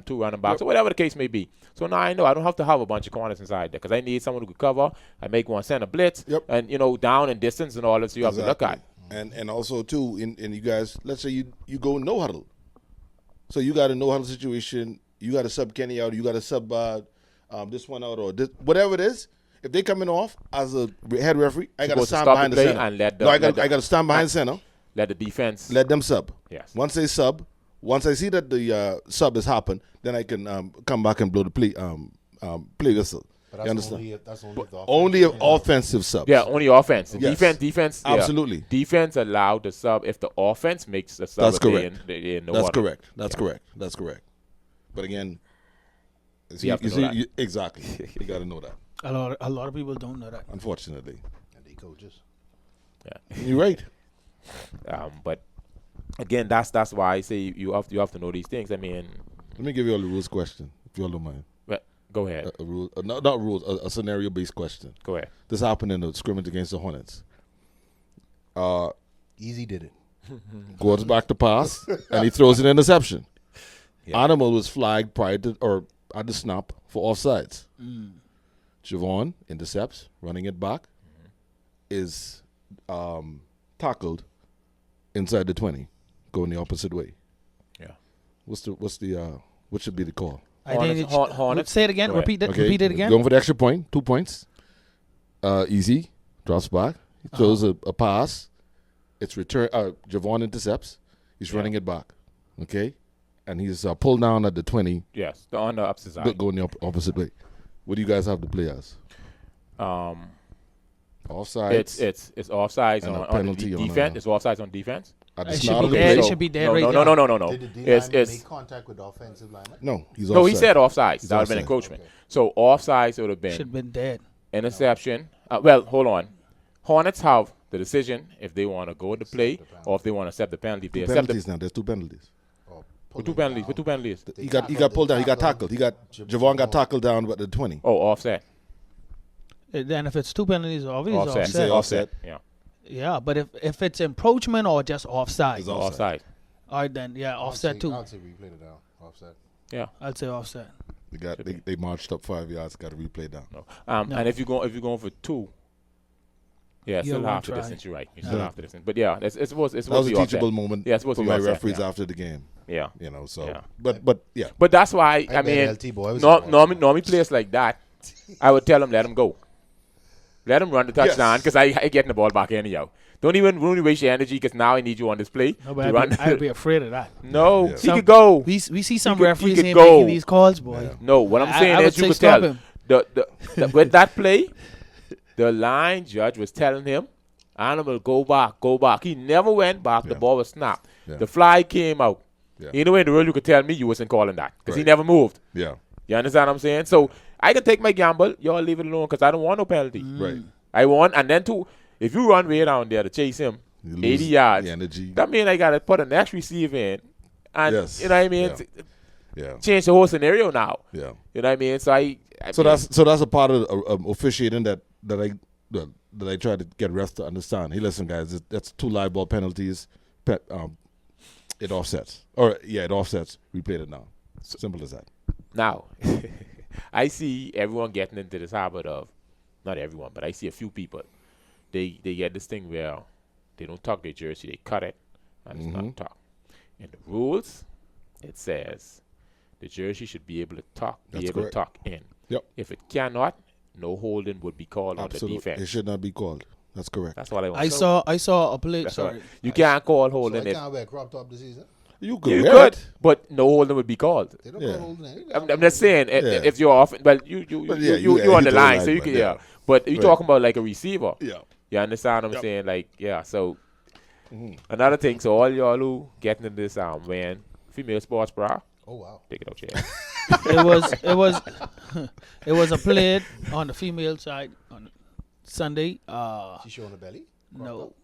2 running backs, or whatever the case may be. So now I know I don't have to have a bunch of corners inside there because I need someone who could cover. I make one center blitz, and down and distance and all that. So you have to look at. And also too, in you guys, let's say you go no huddle. So you got a no huddle situation. You got to sub Kenny out. You got to sub this one out or this, whatever it is. If they coming off as a head referee, I got to stand behind the center. I got to stand behind the center. Let the defense. Let them sub. Yes. Once they sub, once I see that the sub has happened, then I can come back and blow the play whistle. But You understand? Only if Offensive subs. Yeah, only offense. Yes. Defense. Absolutely. Yeah. Defense allowed the sub if the offense makes the sub. That's correct. They in the That's water. correct. That's correct. But again, You have to know that. exactly. You got to know that. A lot of people don't know that. Unfortunately, and they coaches. Yeah. you're right. But again, that's why I say you have to know these things. I mean, Let me give you all the rules question, if you all don't mind. go ahead. A rule, not rules, a scenario-based question. Go ahead. This happened in the scrimmage against the Hornets. Easy did it. Goes back to pass, and he throws an interception. Yeah. Animal was flagged prior to or at the snap for offsides. Javon intercepts, running it back, is tackled inside the 20, going the opposite way. Yeah. What should be the call? I think Hornets. say it again. Go ahead. Repeat that. Okay, Repeat it again. going for the extra point, 2 points. Easy, drops back, he throws a pass. It's return. Javon intercepts. He's running it back. Okay, and he's pulled down at the 20. Yes, on the opposite side. Going the opposite way. What do you guys have to play as? Offside. It's offsides And a on penalty the on, defense. It's offsides on defense. At the It start of should be the there. play. It should be there right No. there. Did the D It's lineman make contact with the offensive lineman? No, he's no. He offside. said offsides. He's That would have been offside. encroachment. Okay. So offsides would have Should been have been dead. interception. Well, hold on. Hornets have the decision if they want to go with the play or if they want to accept the penalty. If they Two accept penalties now. There's 2 penalties. Or with two pulling penalties. down? With 2 penalties. They He got pulled down. He got tackled. Javon got tackled down at the 20. Oh, offset. Then if it's 2 penalties, obviously Offset. it's Say offset. offset. Yeah. Yeah, but if it's encroachment or just offside, It's offside. Offside. all right then, yeah, offset too. I'd say replay it down. Offset. Yeah. I'd say offset. They marched up 5 yards. Got to replay down. No. No. And if you're going for 2, yeah, You still won't half the try. distance. You're right. You still Yeah. half the distance. But yeah, it's supposed That was to a be teachable offset. moment Yeah, it's supposed for to be my offset, referees yeah. after the game. Yeah. You know, so Yeah. but yeah. But that's why I bet mean, LT boy was involved. normally players like that, I would tell them let them go, let them run the touchdown Yes. because I getting the ball back anyhow. Don't even waste your energy because now I need you on this play No, to but run. I'd be afraid of that. No, Yeah. he could go. We see some could- he referees could ain't go. making these calls, boy. Yeah. No, what I'm I saying would is you say could stop tell him. the with that play, the line judge was telling him, "Animal, go back." He never went back. The Yeah. ball was snapped. Yeah. The fly came out. Yeah. You know, in the world you could tell me you wasn't calling that because he Right. never moved. Yeah. You understand what I'm saying? So I can take my gamble. Y'all leave it alone because I don't want no penalty. Right. I want, and then too, if you run way down there to chase him, You lose 80 yards, the energy. that means I got to put a next receiver in. And, Yes. you know what I mean? Yeah. Yeah. Change the whole scenario now. Yeah. You know what I mean? So I So mean, that's a part of officiating that I try to get refs to understand. Hey, listen, guys, that's 2 live ball penalties. It offsets, it offsets. Replay it now. Simple as that. now, I see everyone getting into this habit of, not everyone, but I see a few people. They get this thing where they don't tuck their jersey, they cut it, and it's not tucked. In the rules, it says the jersey should be able to tuck, That's to correct. tuck in. Yep. If it cannot, no holding would be called on the Absolutely. defense. It should not be called. That's correct. That's all I want. I saw a play. That's all Sorry, right. You can't call So holding I it. can't wear crop top this season. You You wear could, it. but no holding would be called. They don't Yeah. call holding it. I'm just saying, if you're off, well, you But yeah, you're on the hit line, so you but can, yeah. But you're Right. talking about like a receiver. Yeah. You understand what I'm Yep. saying? Like, yeah, so another thing, so all y'all who getting into this wearing female sports bra, Oh wow. take it out your head. it was a play on the female side on Sunday. She showing the belly? Crop No, top?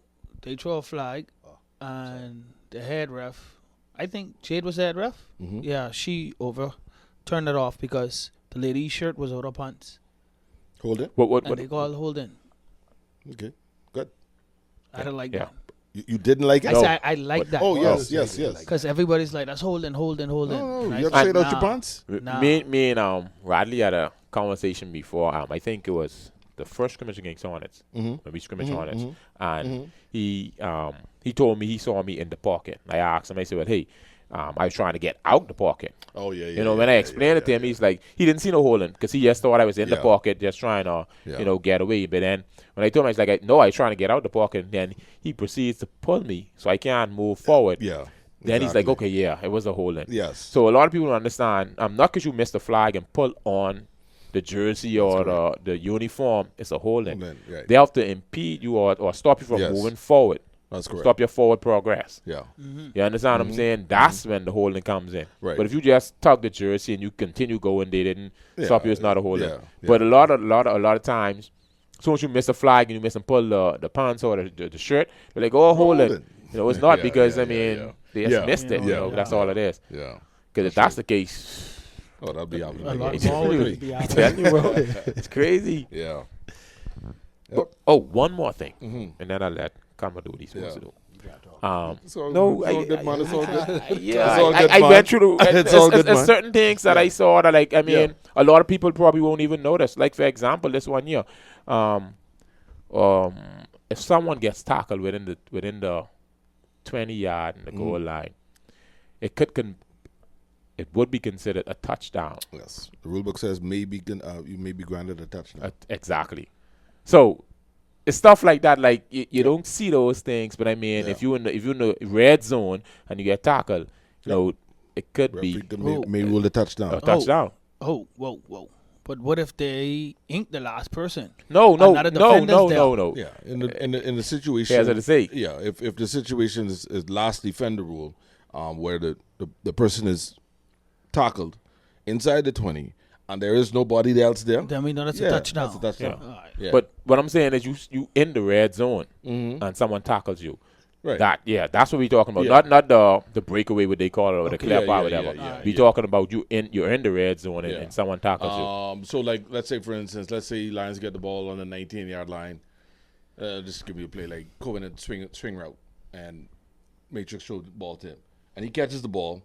they throw a flag, Oh, and the head ref, I think Jade was the head ref. Mhm. Yeah, she turned it off because the lady's shirt was out of pants, Hold it. What and they called holding. Okay. Good. I don't like Yeah. that. You didn't like it? I said I like that. Oh Wow. yes. Because everybody's like, that's holding. No, And you I have to said, say it out your nah. pants. Nah. Me and Radley had a conversation before. I think it was the first scrimmage against Hornets when we scrimmaged Hornets, and he told me he saw me in the pocket. I asked him. I said, "Well, hey, I was trying to get out the pocket." Oh yeah. You know, when I explained it to him, he's like, he didn't see no holding because he just thought I was in the Yeah. pocket just trying to, Yeah. get away. But then when I told him, I was like, no, I was trying to get out the pocket. And then he proceeds to pull me so I can't move forward. Yeah. Then he's like, exactly. okay, yeah, it was a holding. Yes. So a lot of people don't understand, not because you missed the flag and pull on the jersey or the uniform, it's a holding. Holding, right. They have to impede you or stop you from Yes. moving forward. That's correct. Stop your forward progress. Yeah. You understand what I'm saying? That's when the holding comes in. Right. But if you just tug the jersey and you continue going, they didn't stop you. It's not a holding. yeah, yeah. But a lot of times, as soon as you miss a flag and you miss and pull the pants or the shirt, they're like, "Oh, holding." Holding. You know, it's not Yeah, because yeah, I mean yeah. they just Yeah. missed it. You Yeah. know, that's all it is. Yeah. Because if that's the case, Oh, that'd be out. A lot It's more really- would be out. I tell you, bro, it's crazy. Yeah. Oh, one more thing, Mhm. and then I'll let Kama do what he's supposed Yeah. to do. It's all, No, it's all good, man. It's all good. Yeah, It's all good, I man. went through the. It's all good, There's man. certain things that I saw that, like, I mean, Yeah. a lot of people probably won't even notice. Like, for example, this one year, if someone gets tackled within the 20-yard and the goal line, it would be considered a touchdown. Yes. The rule book says maybe you may be granted a touchdown. Exactly. So it's stuff like that. Like you don't see those things, but I mean, Yeah. if you're in the red zone and you get tackled, you know, it could Referee be could may rule the touchdown. a touchdown. Oh, whoa. But what if they ink the last person? No. Another defender's there. Yeah, in the situation. Yeah, that's what I say. Yeah, if the situation is last defender rule, where the person is tackled inside the 20 and there is nobody else there, Then we know that's a touchdown. That's a touchdown. Yeah. All right. Yeah. But what I'm saying is you in the red zone and someone tackles you. Right. That's what we're talking about. Yeah. Not the breakaway, what they call it, or the clip or whatever. We're talking about you're in the red zone and someone tackles you. So like, let's say for instance, Lions get the ball on the 19-yard line. Just give you a play like covenant swing route, and Matrix throws the ball to him, and he catches the ball,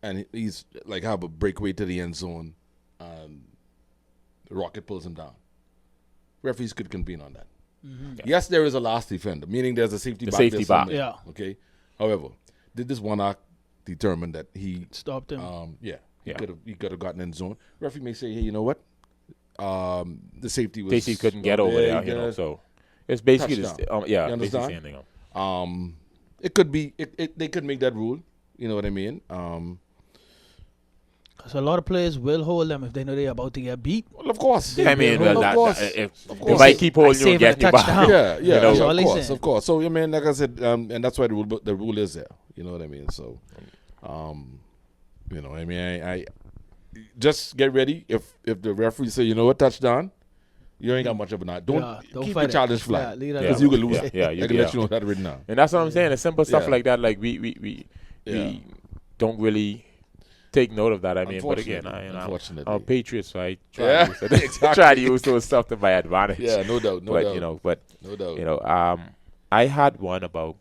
and he's like have a breakaway to the end zone, and the Rocket pulls him down. Referees could convene on that. Yes, there is a last defender, meaning there's a safety back. Safety back. Yeah. Okay. However, did this one act determine that he Stopped him. he could have gotten in zone? Referee may say, hey, you know what? The safety was Casey couldn't get over there, so it's basically Touchdown. yeah, You basically understand? same thing. It could be they could make that rule. You know what I mean? Because a lot of players will hold them if they know they're about to get beat. Well, of course. I mean, of well, course. if I keep holding you and saving a getting you back, touchdown. Yeah, You know, That's all they of saying. course. So I mean, like I said, and that's why the rule is there. You know what I mean? So, you know, I mean, I just get ready. If the referee say, you know what, touchdown, you ain't got much of a night. Don't keep fight your it. challenge flat Yeah, leave that because alone. you can lose. Yeah, I can let you know that written down. and that's what I'm saying. The simple stuff Yeah. like that, like we don't really take note of that. I mean, but again, Unfortunately. I'm a patriot, so I try, Yeah, to use it. Try to use those stuff to my advantage. Yeah, no doubt, no but doubt. you know, but No doubt. you know, I had one about.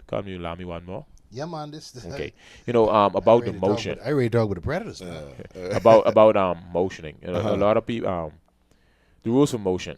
Come, you allow me one more. Yeah, man. This Okay, you know, about the motion. I already talk with the Predators now. about motioning. You know, a lot of people the rules for motion.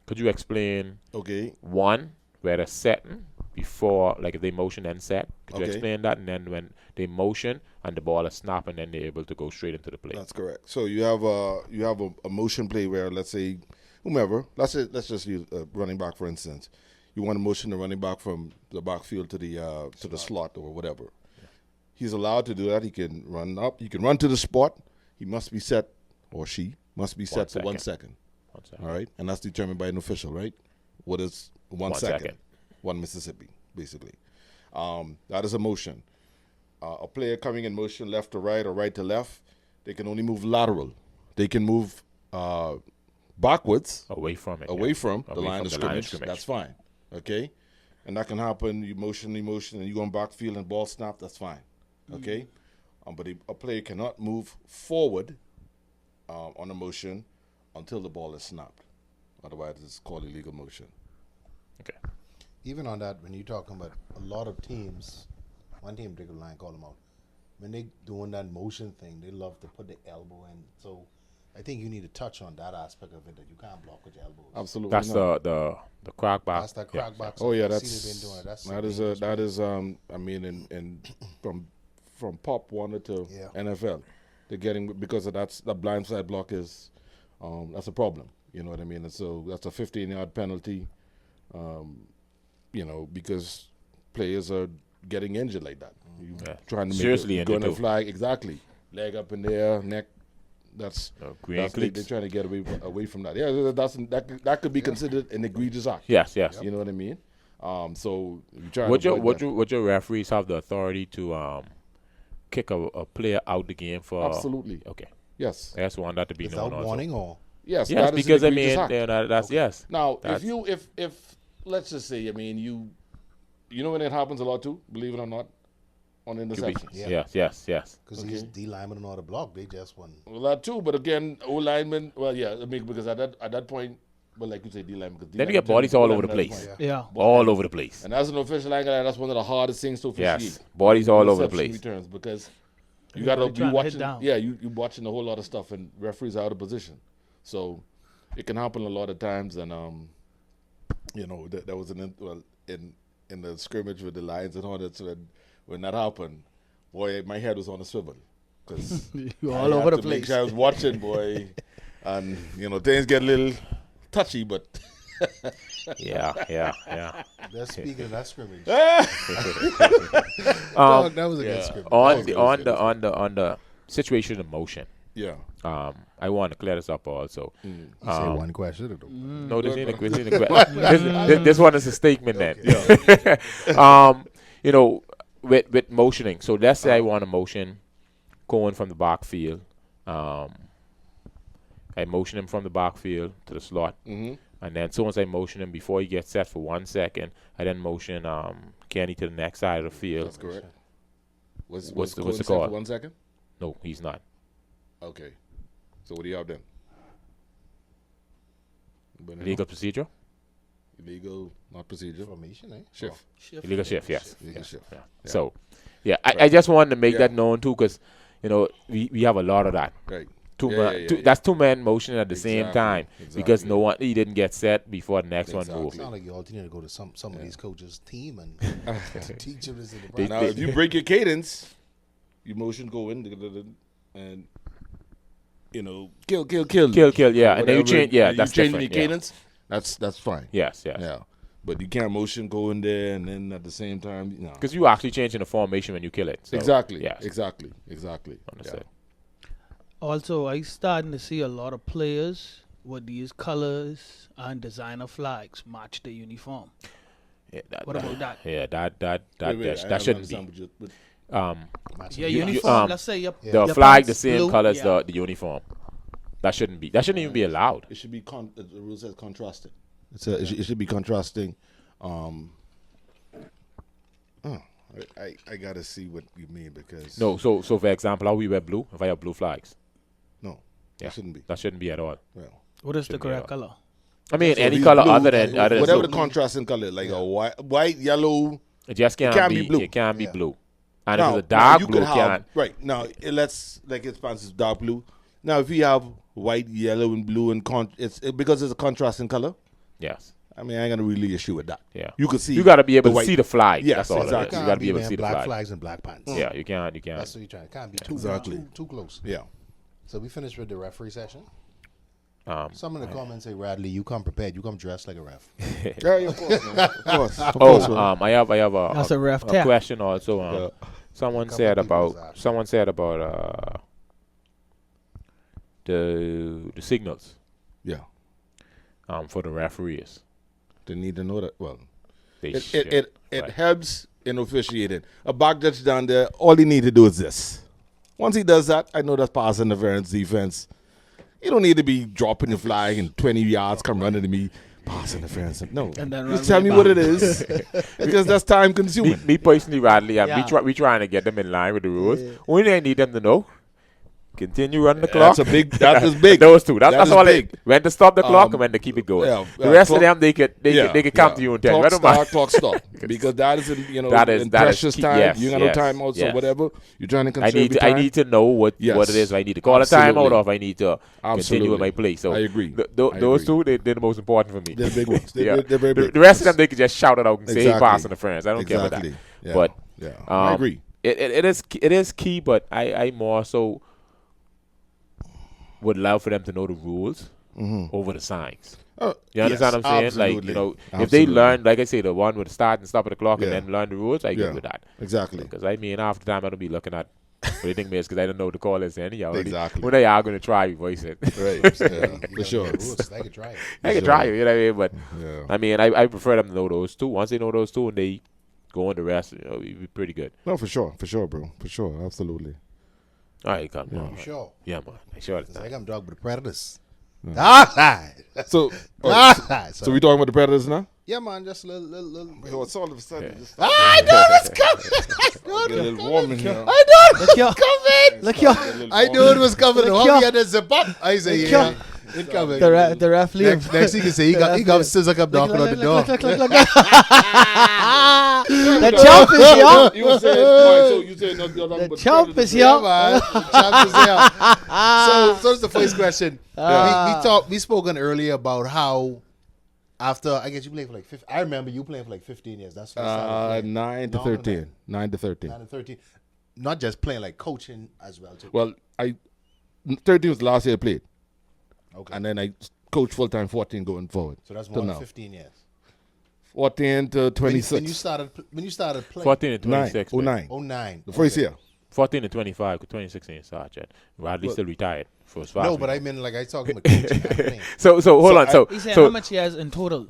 Could you explain Okay. one where they're setting before, like if they motion and set? Could you Okay. explain that? And then when they motion and the ball is snapping, then they're able to go straight into the play. That's correct. So you have a motion play where, let's say, whomever, let's just use a running back for instance. You want to motion the running back from the backfield to the slot or whatever. Yeah. He's allowed to do that. He can run up. He can run to the spot. He must be set, or she must be set for 1 second. 1 second. All right, and that's determined by an official, right? What is 1 second? 1 Mississippi, basically. That is a motion. A player coming in motion left to right or right to left, they can only move lateral. They can move backwards, Away from it. away yeah. from the Away line from of the line scrimmage. That's fine, okay? And that can happen. You motion, and you go on backfield and ball snap. That's fine, okay? But a player cannot move forward on a motion until the ball is snapped. Otherwise, it's called illegal motion. Okay. Even on that, when you're talking about a lot of teams, one team, particular line, call them out. When they doing that motion thing, they love to put the elbow in. So I think you need to touch on that aspect of it, that you can't block with your elbows. Absolutely. That's not. the crack back. That's that crack back. Oh yeah, I that's see they've been doing it. That's that is I mean in from Pop Warner to NFL, they're getting, because of that blind side block is that's a problem. You know what I mean? And so that's a 15-yard penalty. You know, because players are getting injured like that. You trying to make Seriously go in injured the too. flag, exactly. Leg up in the air, neck. That's green they're cleats. trying to get away from that. Yeah, that could be considered an egregious act. Yes. You know what I mean? So you try. Would your referees have the authority to kick a player out the game for? Absolutely. Okay. Yes. I just want that to be known without also. warning or Yes. Yes, that is an because I egregious mean, act. that's yes. Now, That's- if let's just say, I mean, you know when it happens a lot too, believe it or not, on interceptions. Yeah. Yes. because these D linemen know how to block. They just won. Well, that too, but again, O linemen. Well, yeah, I mean, because at that point, well, like you say, D linemen. Then you get bodies all over the place. Yeah. All over the place. And as an official angle, that's one of the hardest things to officiate. Yes, bodies all over the Interception place. returns, because you Everybody got trying you to hit watching. down. Yeah, you watching a whole lot of stuff, and referees are out of position, so it can happen a lot of times. And you know, there was in the scrimmage with the Lions and Hornets when that happened, boy, my head was on a swivel because You're all over the Make place. sure I was watching, boy, and you know things get a little touchy, but Yeah. They're speaking of that scrimmage. Um, That was a good scrimmage. on the situation of motion. Yeah. I want to clear this up also. You say one question. Or No, this ain't a question. This one is a statement then. You know, with motioning. So let's say I want to motion going from the backfield. I motion him from the backfield to the slot. And then so once I motion him before he gets set for 1 second, I then motion Kenny to the next side of the field. That's correct. What's the set call? for 1 second? No, he's not. Okay. So what do you have then? Illegal procedure? Illegal, not procedure. formation, eh? Shift. Illegal shift, yes. Illegal shift. Yeah. Yeah. So, I just wanted to make Yeah. that known too, because you know we have a lot of that. Right. That's two men motioning at the same time because Exactly. he didn't get set before the next one Exactly. moved. Sound like you all need to go to some of these coaches' team and teach them this in the They- process. Now, if you break your cadence, you motion go in and kill. Kill, yeah, and then you Whatever, change. Yeah, you that's changing different. your Yeah. cadence. That's fine. Yes. Yeah, but you can't motion go in there and then at the same time, Because you actually changing the formation when you kill it. So, exactly. Yes. Exactly. Understood. Also, I starting to see a lot of players with these colors and designer flags match the uniform. Yeah, What about that? Yeah, that Wait, that shouldn't be. Matching Yeah, the uniform. Let's say your The your flag the pants same blue, color as yeah. the uniform. That shouldn't be. That shouldn't even be allowed. It should be the rule says contrasting. It should be contrasting. I gotta see what you mean because No, so for example, how we wear blue, if I have blue flags, no, Yeah. it shouldn't be. that shouldn't be at all. Well, What is the Shouldn't be correct allowed. color? I mean, so any these color blue, other than whatever the blue. contrasting color, like a white, yellow. It just can't, can't be, be blue. It can't be Yeah. blue. And Now, if it's a dark you blue, could it have can't. right now. Let's like it is dark blue. Now, if you have white, yellow, and blue, and because it's a contrasting color. Yes. I mean, I ain't gonna really issue with that. Yeah. You can see. You got to be able the to white- see the flag. Yes, That's all exactly. it is. You got to be able to man, see the black flag. flags and black pants. Yeah, you can't. That's what you're trying. It can't be too Exactly. too close. Yeah. So we finished with the referee session. Um, Some in the comments say, Radley, you come prepared. You come dressed like a ref. Yeah, of course, man. Of course. Of course, man. I have That's a ref a tap. question also. Yeah. Someone Couple said people was about asking. the signals Yeah. for the referees. They need to know that. Well, They it should. Right. helps in officiating. A back judge down there, all he need to do is this. Once he does that, I know that's pass interference defense. You don't need to be dropping the flag and 20 yards come running to me. Pass interference. No. And then Just run tell right me back. what it is. Because that's time consuming. Me personally, Radley, Yeah. we trying to get them in line with the rules. Only thing I need them to know. Continue running the clock. That is big. Those two. That's is all. big. When to stop the clock and when to keep it going. yeah, The rest of clock- them, they could come to you and tell you. Clock I don't mind. start, clock stop. Because that is in That is in precious key. time. Yes, You got yes, no timeouts yes. or whatever. You're trying to I conserve need your to, I time. need to know what Yes. it is. I need to call a Absolutely. timeout, or if I need to continue Absolutely. with my play. So I agree. Those agree. two, they're the most important for me. They're big ones. They're, Yeah. they're very big. The rest of them, they could just shout it out and say, "Hey, Exactly. pass interference." I don't care about that. Exactly. Yeah. But yeah, I agree. It is key, but I more so would love for them to know the rules over the signs. You understand what I'm saying? Like, if they learn, like I say, the one with the start and stop at the clock and Yeah. then learn the rules, I Yeah. good with that. Exactly. Because I mean, half the time I don't be looking at what they think because I don't know what the call is anyhow. Exactly. When they are going to try, you voice it. Right. Yeah, for sure. They could try it. I can try it, you know what I mean? But Yeah. I mean, I prefer them to know those two. Once they know those two and they go on the rest, we'll be pretty good. No, for sure, bro, for sure, absolutely. All right, come on. You sure? Yeah, man. Sure. It's like I'm dog with the predators. Ah, So, so we talking about the Predators now? yeah, man, just a little. So it's all of a sudden. Yeah. Just I know it's coming. get a little warm in here. I know Look, yo. it's coming. Look, yo. I knew it was coming. Look, How yo. we had to zip up? I say, Look, yeah, yo. it's coming. The ref leave. Next thing you say, he got scissors up knocking on the door. Look. The chump is here. You said, so you said no, you're talking The about chump Predators. is Yeah, here. man. The champ is here. So that's the first question. We spoken earlier about how after I guess you played for like 15. I remember you playing for like 15 years. That's when you started playing. 9 to No, no, 13. 9 to 13. 9 and 13. Not just playing, like coaching as well too. Well, 13 was the last year I played. Okay. And then I coached full time 14 going forward. So that's till more than now. 15 years. 14 to 26. When you started playing. 14 and 9. 26. 09. 09. The first year. 14 to 25, 2016 start yet. Radley still retired for his No, but I mean, like, I talking about coaching. I'm playing. So hold on. He said So how much he has in total?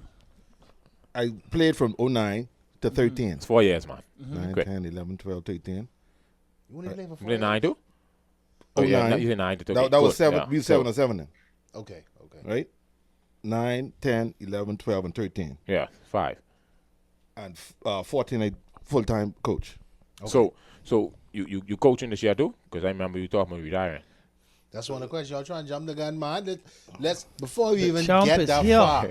I played from 09 to 13. it's 4 years, man. 9, Great. 10, 11, 12, 13. You want to play for You 4 did 9 years? too? Oh, yeah, 09. you did 9 to That was 7. Yeah. We were 7 or 7 then, Okay. right? 9, 10, 11, 12, and 13. Yeah, 5. And 14, I full-time coach. So you coaching this year too? Because I remember you talking about retiring. That's one of the questions. Y'all trying to jump the gun, man. Let's before we even champ get is that here. far,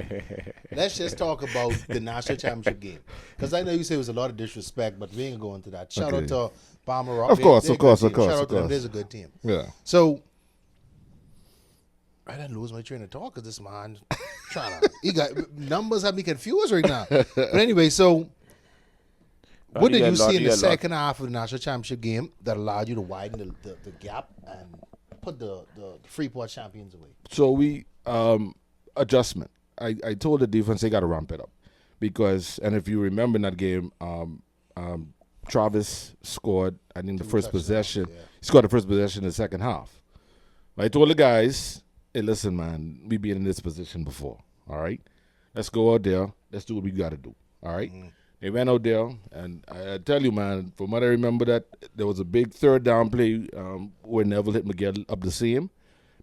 let's just talk about the national championship game. Because I know you say it was a lot of disrespect, but we ain't going to that. Shout out to Palmer Rock. Of course. Shout out to them. There's a good team. Yeah. So I didn't lose my train of thought because this man he got numbers have me confused right now. But anyway, so what did you see in the second half of the national championship game that allowed you to widen the gap and put the Freeport champions away? So we adjustment. I told the defense they got to ramp it up because, and if you remember in that game, Travis scored. I think the first possession. Yeah. He scored the first possession in the second half. I told the guys, "Hey, listen, man, we been in this position before. All right, let's go out there. Let's do what we got to do. All right." They went out there, and I tell you, man, from what I remember, that there was a big third down play where Neville hit Miguel up the seam.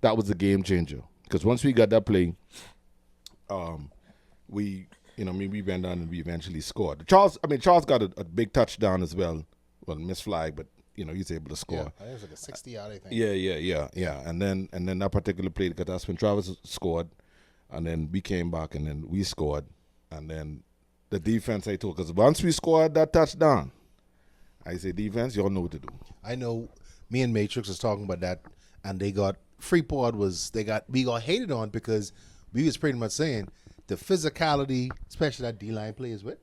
That was the game changer. Because once we got that play, we went down and we eventually scored. Charles got a big touchdown as well. Well, missed flag, but he's able to score. Yeah, I think it was like a 60-yard, I think. Yeah. And then that particular play, because that's when Travis scored, and then we came back and then we scored, and then the defense I told, because once we scored that touchdown, I say, defense, y'all know what to do. I know me and Matrix was talking about that, and we got hated on because we was pretty much saying the physicality, especially that D-line plays with,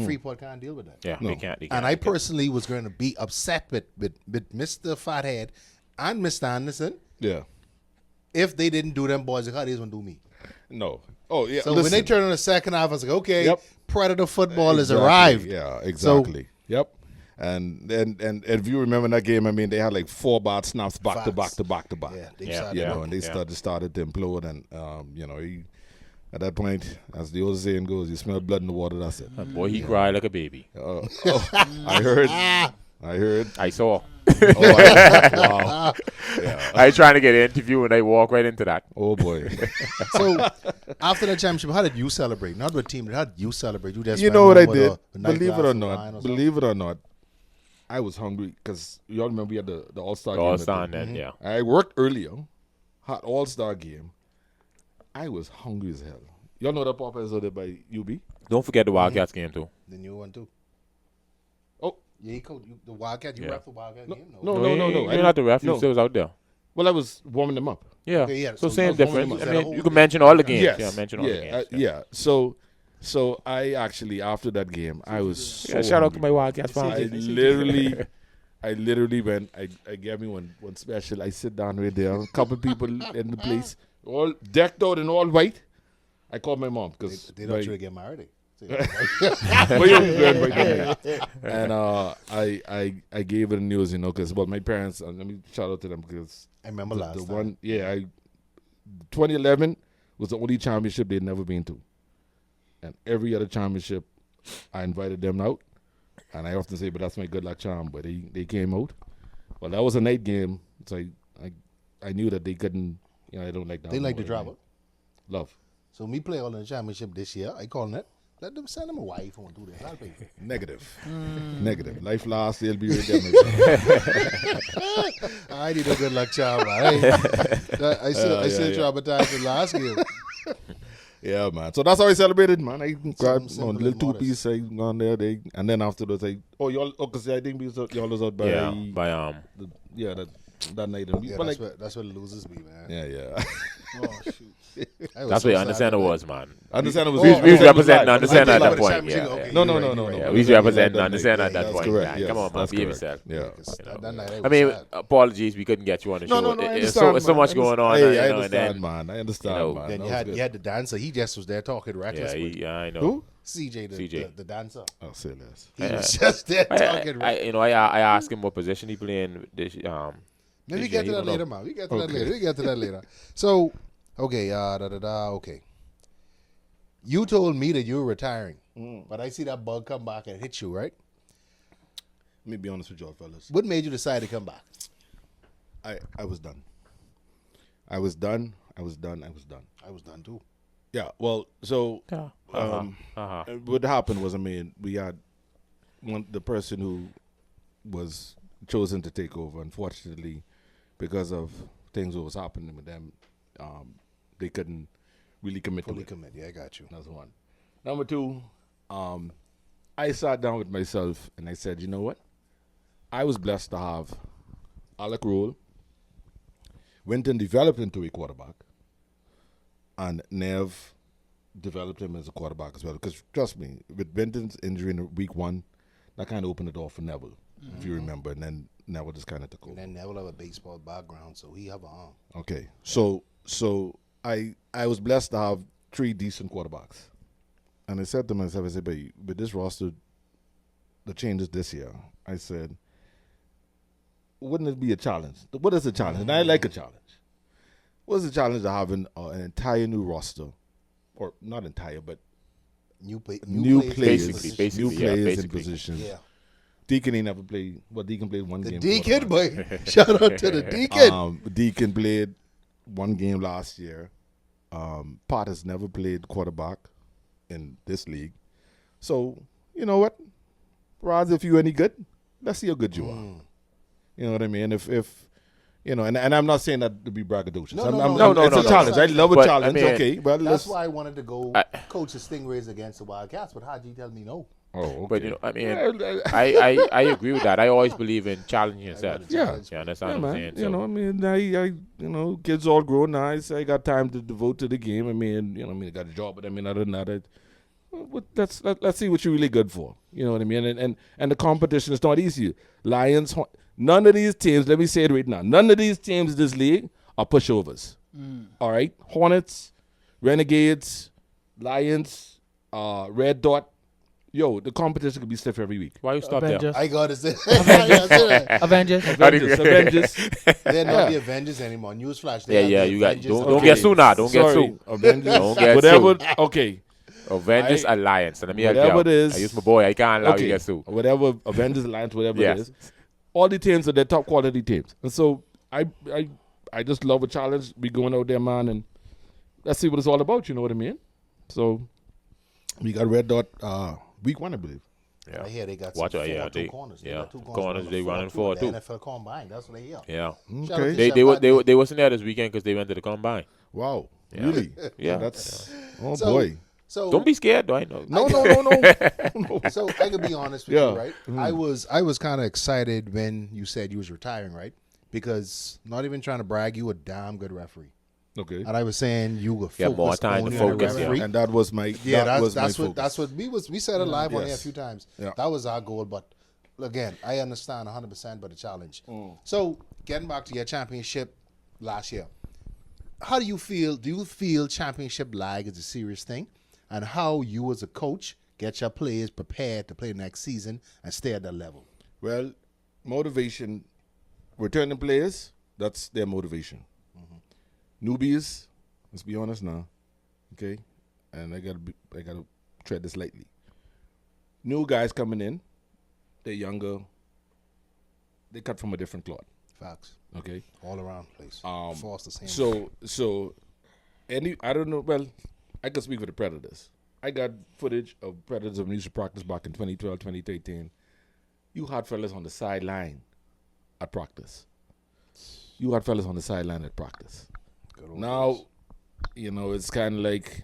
Freeport can't deal with that. Yeah, No. they can't. And I personally was going to be upset with Mr. Fathead and Mr. Anderson Yeah. if they didn't do them boys like how they was going to do me. No. Oh, yeah. So listen. when they turned on the second half, I was like, okay, Yep. Predator football has Exactly. arrived. Yeah, exactly. Yep. And if you remember in that game, I mean, they had like 4 bad snaps back to back to back to back. Yeah, they Yeah. started. Yeah. And they started to implode, and at that point, as the old saying goes, you smell blood in the water. That's it. Boy, he cried like a baby. I heard. I saw. Wow. Yeah. I trying to get an interview and I walk right into that. Oh boy. So after the championship, how did you celebrate? Not with team, but how did you celebrate? You just You went know what home I with did? a nice Believe it glass or of wine not. something? Believe it or not. I was hungry because y'all remember we had the All-Star game. All at star the- then, yeah. I worked earlier, hot All-Star game. I was hungry as hell. Y'all know that Popeyes over there by UB? Don't forget the Wildcats game too. The new one too. Oh. Yeah, he coached the Wildcat. You Yeah. ref the Wildcat game? No. You're not the ref. You No. still was out there. Well, I was warming them up. Yeah. Okay, yeah, So so same you difference. was I at a mean, whole you can game. mention all the games. Yes. Yeah, mention all the games. Yeah. So I actually, after that game, I was so Yeah, shout out to hungry. my Wildcats fans. I literally went. I gave me one special. I sit down right there. A couple people in the place, all decked out in all white. I called my mom because They don't try to get married. and I gave her the news, because my parents. Let me shout out to them because I remember last the time. one. Yeah, 2011 was the only championship they'd never been to, and every other championship, I invited them out. And I often say, but that's my good luck charm. But they came out. Well, that was a night game, so I knew that they couldn't. I don't like that. They like to travel. Love. So me play all in the championship this year. I call it. Let them send them a wife and do this. I'll pay. Negative. Negative. Life lasts. They'll be right there. I need a good luck charm. I still traumatized the last game. Yeah, man. So that's how I celebrated, man. I grabbed simple a little and modest. 2-piece. I gone there. And then afterwards, y'all. Because I think y'all was out by. By that night. And Yeah, that's where the losers be, man. Yeah. Oh shoot. That's what UnderCenter was, man. UnderCenter was. We was representing live. UnderCenter at that the point. championship, Yeah, okay. yeah. No. Yeah, we was representing That night. UnderCenter at that That's point. correct. Yeah, come on, man, That's be correct. yourself. Yeah. That night I was mean, sad. apologies, we couldn't get you on the show. No, I It's understand. so much going on. Hey, I and understand, then, man. I understand, you know, man. Then That you was had good. you had the dancer. He just was there talking reckless. yeah, I know. Who? CJ, CJ. the dancer. Oh, say less. He was just there talking. I asked him what position he playing. Maybe we this get year, to he that don't later, know. man. We get to that later. So, okay, okay. You told me that you were retiring, but I see that bug come back and hit you, right? Let me be honest with y'all, fellas. What made you decide to come back? I was done. I was done too. Yeah. Well, so what happened was, I mean, we had the person who was chosen to take over. Unfortunately, because of things that was happening with them, they couldn't really commit to Fully it. commit. Yeah, I got you. That's one. Number two, I sat down with myself and I said, you know what? I was blessed to have Alec Roll, Winton developed into a quarterback, and Nev developed him as a quarterback as well. Because trust me, with Winton's injury in week 1, that kind of opened the door for Neville, if you remember. And then Neville just kind of took over. And then Neville have a baseball background, so he have an arm. Okay, so I was blessed to have 3 decent quarterbacks, and I said to myself, I said, but with this roster, the changes this year, I said, wouldn't it be a challenge? What is a challenge? And I like a challenge. What is the challenge of having an entire new roster, or not entire, but New players, Basically, new yeah, players in basically. positions. Yeah. Deacon ain't never played. Well, Deacon played one The game. Deacon, quarterback. boy. Shout out to the Deacon. Deacon played one game last year. Pot has never played quarterback in this league. So, you know what? Raz, if you any good, let's see how good you are. You know what I mean? If you know, and I'm not saying that to be braggadocious. No, it's a challenge. I love a But, challenge. I mean, okay, well, That's let's. why I wanted to go coach the Stingrays against the Wildcats, but Haji tell me no. Oh, okay. But, you know, I mean, I agree with that. I always believe in challenging yourself. Yeah. You understand Yeah, what I'm man. saying? You know, I mean, I you know, kids all grown now. I got time to devote to the game. I mean, you know, I got a job, but I mean, other than that, let's see what you're really good for. You know what I mean? And the competition is not easy. Lions, none of these teams. Let me say it right now. None of these teams in this league are pushovers. All right, Hornets, Renegades, Lions, Red Dot. Yo, the competition could be stiff every week. Why you stop there? Avengers. I gotta say, Avengers. Avengers. they're not the Avengers anymore. Newsflash. They Yeah, are the you got. Avengers Don't of- get sued now. Don't get Sorry, sued. Avengers. Don't get Whatever. sued. Okay. Avengers Alliance. And let me help you Whatever out. it is. I use my boy. I can't allow you Okay. to get sued. Whatever Avengers Alliance, whatever Yes. it is. All the teams are their top quality teams. And so I just love a challenge. We going out there, man, and let's see what it's all about, you know what I mean? So we got Red Dot week 1, I believe. Yeah. I hear they got Watch some out, yeah, two corners. They yeah. got 2 Corners, they running for forward, too. The NFL Combine. That's what they hear. Yeah. Shout out to Okay. Chef Radley. They wasn't there this weekend because they went to the combine. Wow. Yeah. Really? Yeah. That's oh So- boy. So Don't be scared, though. I know. No. So I could be honest with Yeah. you, right? I was kind of excited when you said you was retiring, right? Because not even trying to brag, you a damn good referee. Okay. And I was saying you were Yeah, more focused time to only on the focus, yeah. referee. And that was my Yeah, that was that's my what that's focus. what we said it live on air a Yes. few times. Yeah. That was our goal, but again, I understand 100%, but a challenge. So getting back to your championship last year, how do you feel? Do you feel championship lag is a serious thing, and how you as a coach get your players prepared to play next season and stay at that level? Well, motivation, returning players, that's their motivation. Newbies, let's be honest now, okay? And I gotta tread this lightly. New guys coming in, they're younger, they cut from a different cloth, Facts. okay? All around the place. False the same. So, I don't know. Well, I can speak for the Predators. I got footage of Predators when we used to practice back in 2012, 2013. You had fellas on the sideline at practice. You had fellas on the sideline at practice. Good old Now, days. you know, it's kind of like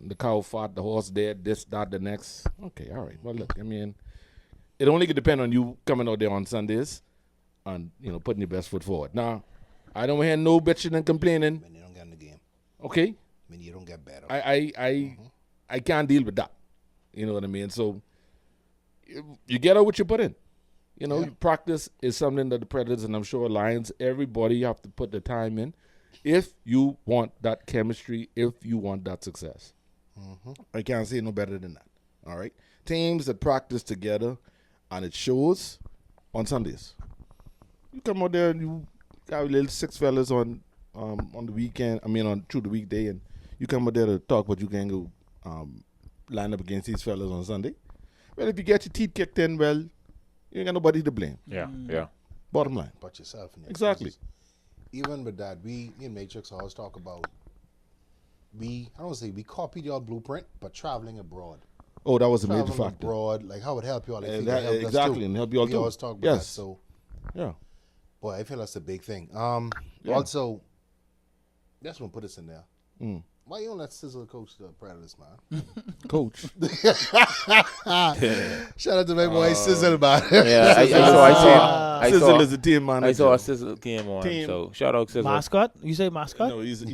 the cow fought, the horse dead, this, that, the next. Okay, all right. Well, look, I mean, it only could depend on you coming out there on Sundays and, you know, putting your best foot forward. Now, I don't hear no bitching and complaining. When they don't get in the game. Okay, I mean, you don't get better. I can't deal with that. You know what I mean? So you get out what you put in. You know, practice is something that the Predators and I'm sure Lions, everybody have to put the time in if you want that chemistry, if you want that success. I can't say no better than that. All right? Teams that practice together and it shows on Sundays. You come out there and you got little 6 fellas on the weekend, through the weekday, and you come out there to talk, but you can go line up against these fellas on Sunday. Well, if you get your teeth kicked in, well, you ain't got nobody to blame. Yeah. Bottom line. But yourself. In Exactly. Even with that, we in Matrix always talk about I don't say we copied your blueprint, but traveling abroad. Oh, that was a major Traveling factor. abroad, like how it help you all. Like, And it that- helped us exactly, too. and help you all we too. always talk about Yes. that. So, Yeah. boy, I feel that's a big thing. Yeah. Also, that's gonna put us in there. Mm. Why you don't let Sizzle coach the Predators, man? Coach. Shout out to my boy Sizzle, man. Yeah, I Sizzle saw is the team manager. I saw a Sizzle game on. Team. So shout out Sizzle. Mascot? You say mascot? No, he's the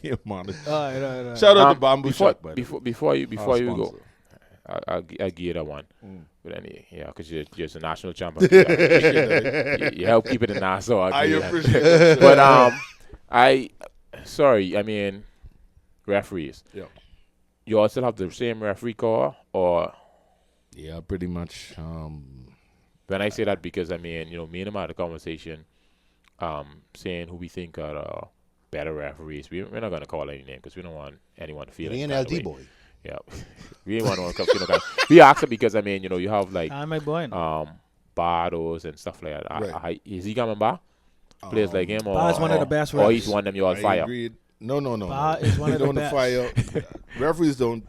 team manager. Right. Shout out to Bamboo before Shack, by the way. before you Our go, sponsor. I'll give you that one. Mm. But any, because you're just a national champion. You help keep it in Nassau. I give you that. appreciate it. But referees. Yeah. You all still have the same referee call, or Yeah, pretty much. when I say that because me and him had a conversation, saying who we think are better referees. We're not gonna call any name because we don't want anyone to feel He any an kind of LT way. boy. Yeah, we ain't want to feel no kind. We asked it because you have like I'm my boy. Bardos and stuff like that. Right. Is he coming back? Players like him, or Bar's one of the best or refs. he's one of them you all I fire. agreed. No. Bar is one They of the don't best. fire. Referees don't.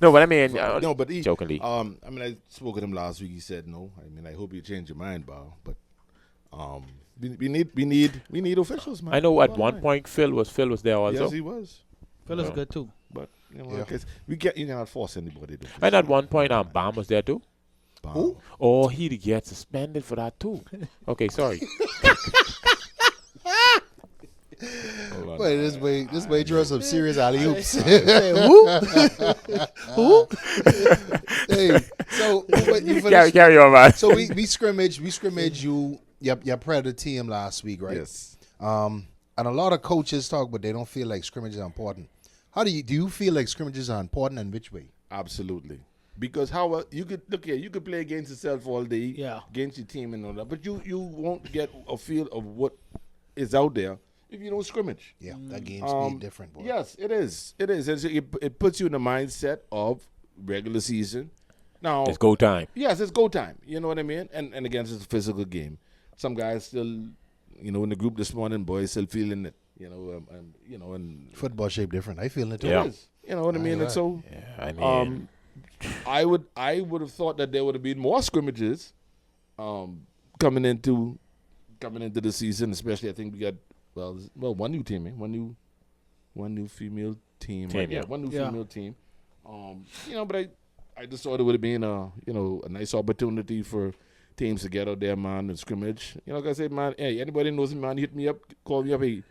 No, but No, but he. jokingly. I spoke with him last week. He said no. I hope you change your mind, Bar. But we need officials, man. I know at Bottom one line. point Phil was there also. Yes, he was. Phil is Yeah. good too. But Yeah. like I said, you cannot force anybody to. And at one point Bam was there too. Bam. Who? Oh, he'd get suspended for that too. Okay, sorry. Hold on. Wait, this way draws some serious alley oops. Who? Hey, so but you carry on, man. So we scrimmage your Predator team last week, right? Yes. And a lot of coaches talk, but they don't feel like scrimmages are important. How do you feel like scrimmages are important, and which way? Absolutely. Because how you could look here, you could play against yourself all day, Yeah. against your team and all that, but you won't get a feel of what is out there if you don't scrimmage. Yeah, that game's being different, boy. Yes, it is. It is. It puts you in the mindset of regular season. Now, It's go time. yes, it's go time. You know what I mean? And again, it's a physical game. Some guys still, in the group this morning, boys still feeling it. And Football shape different. I feel it too. Yeah. it is. You know what I mean? And so, Yeah, I would have thought that there would have been more scrimmages, coming into the season. Especially, I think we got one new team, one new female team. Team, Right? yeah. One new Yeah. female team. But I just thought it would have been a nice opportunity for teams to get out there, man, and scrimmage. Like I said, man, hey, anybody knows me, man, hit me up, call me up, hey,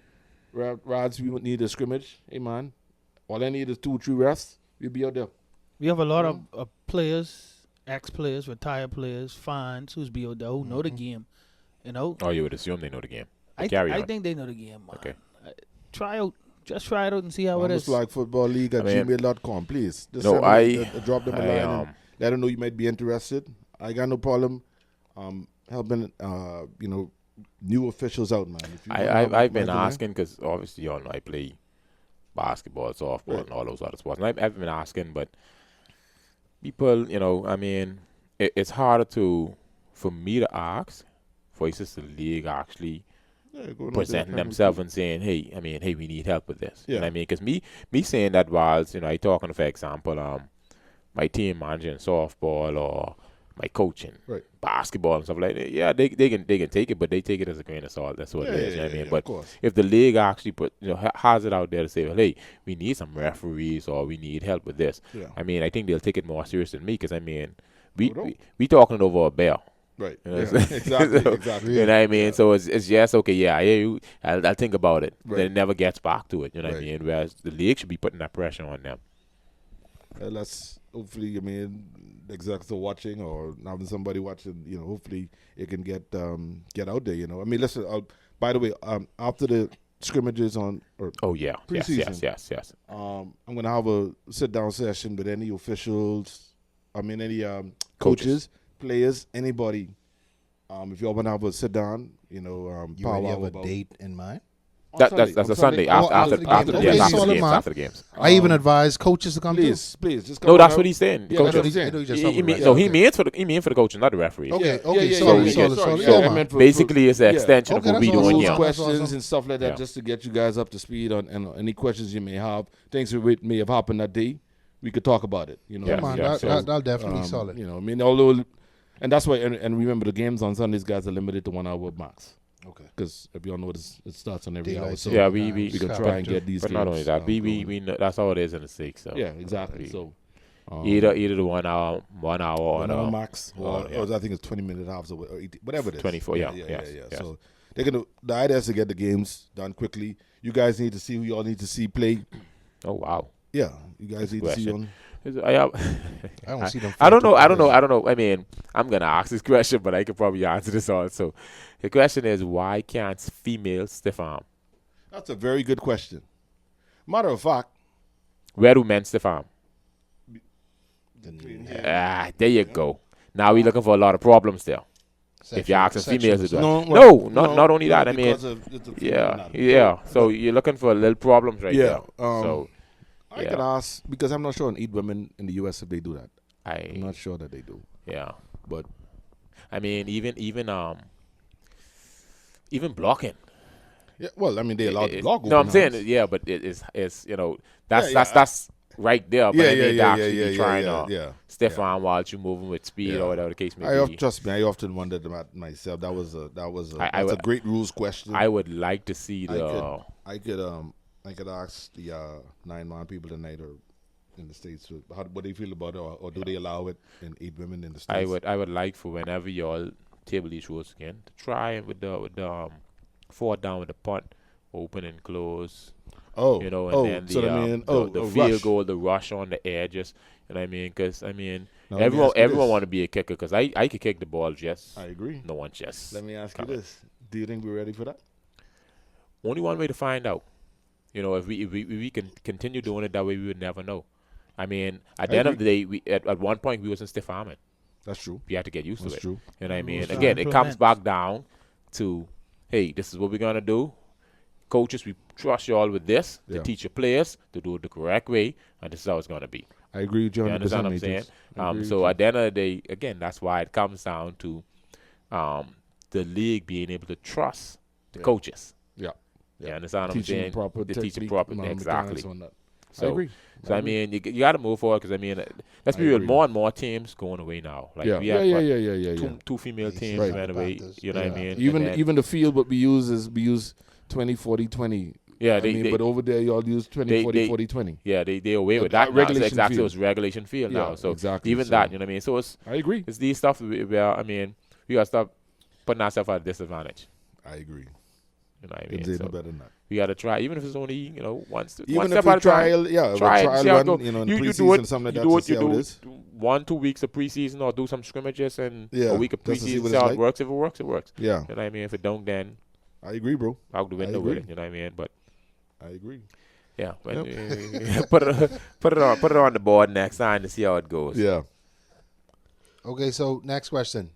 Rods, we would need a scrimmage. Hey, man, all I need is 2 or 3 refs. We'll be out there. We have a lot of players, ex-players, retired players, fans who's be out there who know the game. Oh, you would assume they know the game. I Carry on. think they know the game, man. Okay. Just try it out and see how it Almost is. like Football League at I mean, gmail.com, please. Just no, send me drop them a line and I let them know you might be interested. I got no problem helping new officials out, man. If you don't have I've been resume, asking because obviously y'all know I play basketball, softball, and all those other sports. And I've been asking, but people, it's harder for me to ask versus the league actually yeah, going out there presenting and themselves and saying, hey, we need help with this. Yeah. You know what I mean? Because me saying that whilst, I talking, for example, my team managing softball or my coaching Right. basketball and stuff like that, yeah, they can take it, but they take it as a grain of salt. That's what it is. You know what I mean? of But course. if the league actually has it out there to say, well, hey, we need some referees or we need help with this, Yeah. I think they'll take it more serious than me because, No doubt. we talking it over a bell. Right. You know Yeah, what I'm saying? exactly. So, Exactly. You know what I mean? Yeah. So it's just okay. Yeah, I hear you. I'll think about it. Right. Then it never gets back to it. You know what I Right. mean? Whereas the league should be putting that pressure on them. Well, that's hopefully. I mean, the execs are watching or having somebody watching. You know, hopefully it can get out there. You know, I mean, listen. By the way, after the scrimmages on or Oh yeah, preseason, yes. I'm gonna have a sit down session with any officials. I mean, any coaches, players, anybody. If y'all wanna have a sit down, you know, You already have a about date in mind? on That's on a Sunday Oh, after after the after game. the Okay, after the solid, games. man. After the games. I even advise coaches to come Please, just come No, on that's out. what he's saying. Yeah, Coaches. that's what he's saying. He means for the coaches, not the referees. Okay, Yeah, okay, yeah, solid, yeah, solid, sorry. solid. Yeah, Yeah, I man. meant for- Basically, it's an yeah. extension Okay, of what we that's doing awesome. here. That's questions awesome. and stuff like that, Yeah. just to get you guys up to speed on and any questions you may have, things that may have happened that day. We could talk about it. You know, Yeah, Yeah, man, yeah, that, so, that'll definitely be solid. You know, I mean, although, and that's why, and remember, the games on Sundays, guys, are limited to 1 hour max. Okay. Because if you all know, it starts on every Daylight hour. So Yeah, saving we time, can crap, try and too. get these But games. not only that, we going. know that's how it is in the six. So Yeah, exactly. we- So either the 1 hour or 1 hour the max, or I think it's 20-minute halves or 80, whatever it is. 24, yeah, yeah. yes. So they're gonna. The idea is to get the games done quickly. You guys need to see who y'all need to see play. Oh wow. Yeah, you guys need to see Question. on. I don't see them I don't know. fight I too don't know. I mean, I'm gonna ask this question, but I could probably answer this also. The question is, why can't females stiff arm? That's a very good question. Matter of fact, Where do men stiff arm? There you go. Now we're looking for a lot of problems there. If you're asking females to do that. Not only that. I mean, because of- it's a female anatomy. yeah. So you're looking for little problems right Yeah, there. So I yeah. can ask because I'm not sure on 8 women in the U.S. if they do that. I'm not sure that they do, yeah. but I mean, even blocking. yeah. Well, I mean, they allowed to block. No, I'm open saying hands. yeah, but it's you know that's Yeah, that's right there. But I mean, actually be trying to yeah. stiff arm while you're moving with speed Yeah. or whatever the case may be. Trust me, I often wondered about myself. That's I a would- great rules question. I would like to see the. I could ask the 9-man people tonight or in the States what they feel about it, or do they allow it in 8 women in the States? I would like for whenever y'all table these rules again to try it with the forward down with the punt, open and close. Oh, You know, and then so the, I mean, the a field rush. goal, the rush on the edges. You know what I mean? Because I mean, Now, let me ask you everyone this. want to be a kicker. Because I could kick the ball just I agree. no one just. Let me ask coming. you this: do you think we're ready for that? Only one way to find out. You know, if we can continue doing it that way, we would never know. I mean, at the end of the day, we at one point we wasn't stiff arming. That's true. We had to get used to That's it. true. You know what I mean? Rules Again, are it comes implement. back down to, hey, this is what we're gonna do. Coaches, we trust you all with this to Yeah. teach your players to do it the correct way, and this is how it's gonna be. I agree with you. You 100%, understand what I'm saying? Matrix. I agree So with at the end of the day, again, that's why it comes down to the league being able to trust the Yeah. coaches. you. You understand what I'm Teaching saying? proper To teach the technique, proper mechanics exactly. on that. So, I agree. So I mean, you got to move forward because I mean, let's I be real. agree. More and more teams going away now. Like yeah, we yeah, have yeah, what, yeah, yeah, yeah. two female teams Right. went away. Panthers. You know what I Yeah. mean? Even And then- even the field, what we use 20, 40, 20. yeah, I they, mean, they but over there, y'all use 20, they- 40, they- 40, 20. yeah they away with that that. Now. It's regulation exactly field. it's regulation field Yeah, now. So exactly. even So- that, you know what I mean? So I agree. it's these stuff where I mean, we got to stop putting ourselves at a disadvantage. I agree. You know what I Couldn't mean? say no So better than that. we got to try, even if it's only one step Even at if we a time. trial, yeah, if Try a it, trial see how it run, go. you know, in You do preseason, it, something like you that, do to it, see you how do it it is. 1-2 weeks of preseason or do some scrimmages and Yeah, a week of just to see preseason. what See it's how like. it works. If it works, it works. Yeah, You know what I mean? If it don't, then I agree, bro. out the window with agree. it. You know what I mean? But I agree. yeah, but, put it on the board next time to see how it goes. Yeah. Okay, so next question.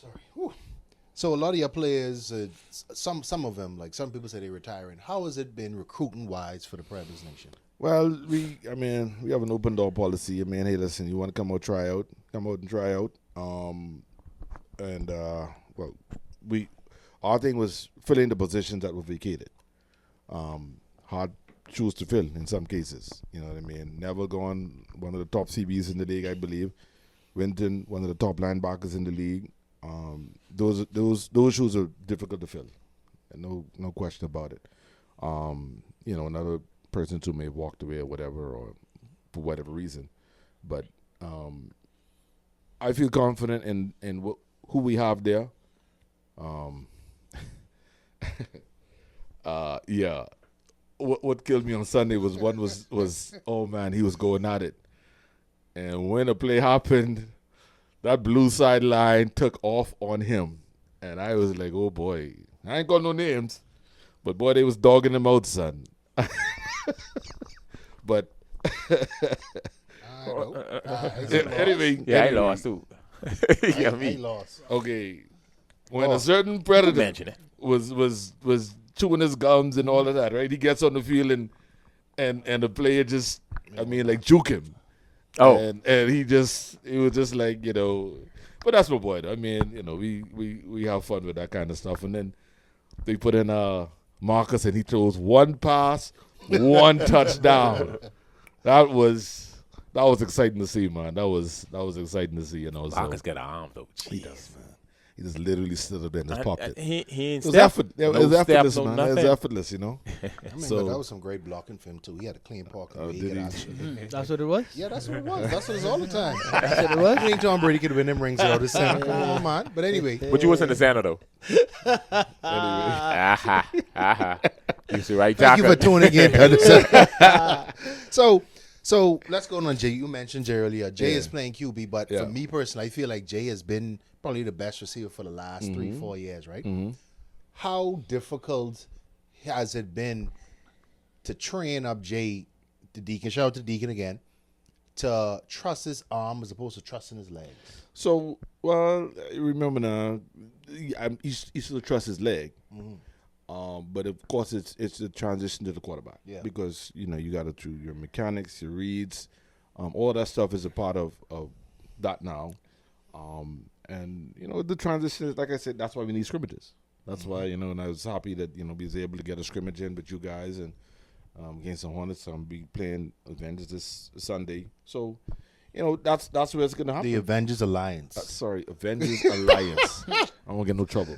Sorry. Whew. So a lot of your players, some of them, like some people say they're retiring. How has it been recruiting wise for the Predators Nation? Well, we have an open door policy. I mean, hey, listen, you want to come out, try out, come out and try out. Our thing was filling the positions that were vacated. Hard shoes to fill in some cases. You know what I mean? Never gone one of the top CBs in the league, I believe. Winton, one of the top linebackers in the league. Those shoes are difficult to fill. And no question about it. Another person who may have walked away or whatever, or for whatever reason. But I feel confident in who we have there. Yeah. What killed me on Sunday was oh man, he was going at it, and when the play happened, that blue sideline took off on him, and I was like, oh boy, I ain't got no names, but boy, they was dogging him out, son. But anyway, I lost too. Yeah, I lost. okay, when a certain predator was chewing his gums and all of that, right? He gets on the field and the player just, I mean, like juke him. Oh, and he was just like, you know, but that's my boy. Though. I mean, you know, we have fun with that kind of stuff, and then they put in Marcus, and he throws one pass, one touchdown. That was exciting to see, man. That was exciting to see, you know. Marcus got an arm though. Jeez. He does, man. He just literally stood up there and just popped it. He ain't It was stepped. it was effortless, man. It was effortless, you know. I remember So- that was some great blocking for him too. He had a clean pocket. Oh, He did get he? out shit. That's what it was? Yeah, that's what it was. That's what it's all the time. That's what it was? I think Tom Brady could win them rings out of center. Come on, man. But anyway, But you was in the center though. Anyway. Aha. You see right thank you for tackle. tuning in. to the center. So let's go on Jay. You mentioned Jay earlier. Jay Yeah. is playing QB, but Yeah. for me personally, I feel like Jay has been probably the best receiver for the last 3-4 years, right? How difficult has it been to train up Jay, the Deacon? Shout out to Deacon again. To trust his arm as opposed to trusting his legs. So, well, remember now, he still trusts his leg. But of course, it's the transition to the quarterback. Yeah. Because, you know, you got to do your mechanics, your reads, all that stuff is a part of that now. And, you know, the transition is, like I said, that's why we need scrimmages. That's why, you know, and I was happy that, you know, we was able to get a scrimmage in with you guys and against the Hornets. I'm be playing Avengers this Sunday. So, you know, that's where it's going to happen. The Avengers Alliance. Sorry, Avengers Alliance. I won't get no trouble.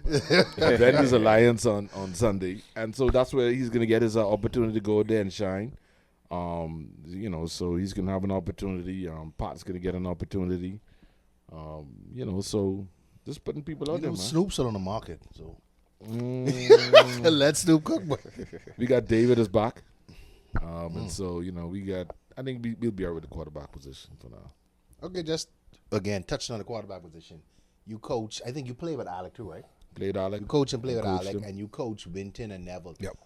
Avengers Alliance on Sunday. And so that's where he's going to get his opportunity to go there and shine. You know, so he's going to have an opportunity. Pat's going to get an opportunity. You know, so just putting people out You there, know, man. Snoop's still on the market, so let Snoop cook. We got David is back. And so, you know, I think we'll be out with the quarterback position for now. Okay, just again touching on the quarterback position. You coach. I think you play with Alec too, right? Played Alec. You coach and play with Coached Alec, him. and you coach Winton and Neville. Yep.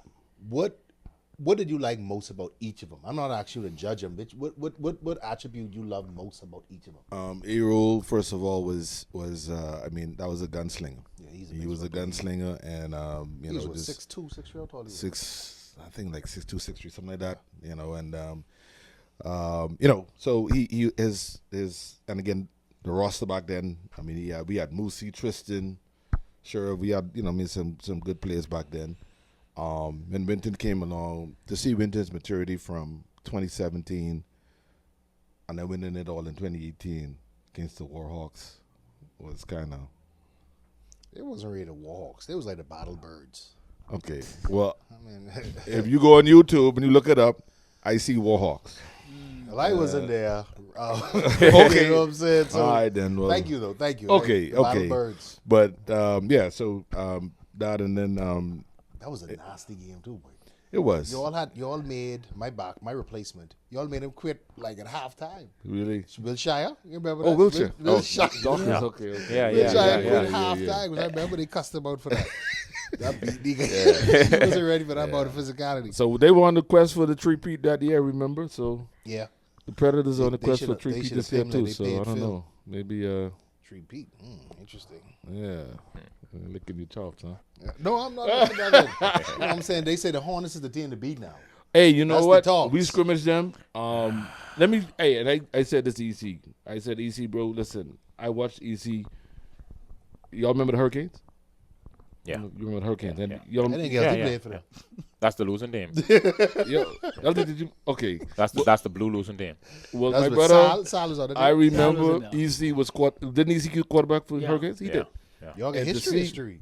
What did you like most about each of them? I'm not asking you to judge them, but what attribute you love most about each of them? A-Roll, first of all, was I mean, that was a gunslinger. Yeah, He was a gunslinger, and you He was know, what, just 6'2", 6'3", how tall he was? 6, I think like 6'2", 6'3", something like that. You know, and you know, so he is, and again, the roster back then. I mean, we had Moosey, Tristan, sure, we had, you know, I mean, some good players back then. When Winton came along, to see Winton's maturity from 2017 and then winning it all in 2018 against the Warhawks was kind of It wasn't really the Warhawks. It was like the Battle Birds. okay. Well, I mean, if you go on YouTube and you look it up, I see Warhawks. well, I wasn't there. Okay. You know what I'm saying? So, All right, then. Well, thank you, though. Thank you. Okay, The Battle okay. Birds. But yeah, so that, and then That was a nasty game, too, boy. it was You all made my replacement. You all made him quit like at halftime. really. Wilshire, you remember Oh, that? Wilshire. Wilshire. Dawkins, Yeah. okay. Yeah, Wilshire yeah, quit yeah, halftime. 'Cause I remember they cussed him out for that. That beat nigga. He wasn't ready for that about the physicality. So they were on the quest for the three-peat that year, remember? So Yeah. the Predators are on the They quest for shoulda- they three-peat shoulda this year filmed like too. they So paid I don't Phil. know. Maybe Repeat. Interesting. yeah. Licking your chops, huh? Yeah. No, I'm not. Looking at it. You know what I'm saying? They say the Hornets is the team to beat now. Hey, you know That's the what? talks. We scrimmaged them. Let me. Hey, and I said this to EC. I said, EC, bro, listen. I watched EC. Y'all remember the Hurricanes? Yeah. You remember the Hurricanes? And Yeah. y'all, I didn't Yeah, get to yeah, play for them. That's the losing team. y'all did you? Okay. That's the blue losing team. Well, That's my what brother, Sal was on the I team. remember Sal was EC was didn't EC quarterback for Yeah. Hurricanes? He Yeah. did. Yeah. Y'all got And to history.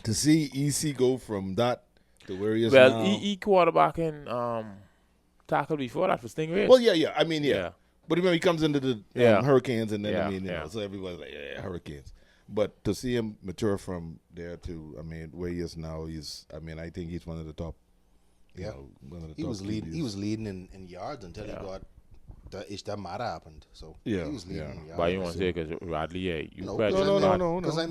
To see EC go from that to where he is Well, now. he quarterbacking tackled before that for Stingrays. Well, yeah. I mean, yeah. But remember, he comes into the Hurricanes, and then Yeah, you know, so everybody's like, yeah, Hurricanes. But to see him mature from there to, where he is now, I think he's one of the top. Yeah, one of the he top was leading. QBs. He was leading in yards until he got that might have happened. So he was leading in yards. But you want to say because Radley, No, no. Because I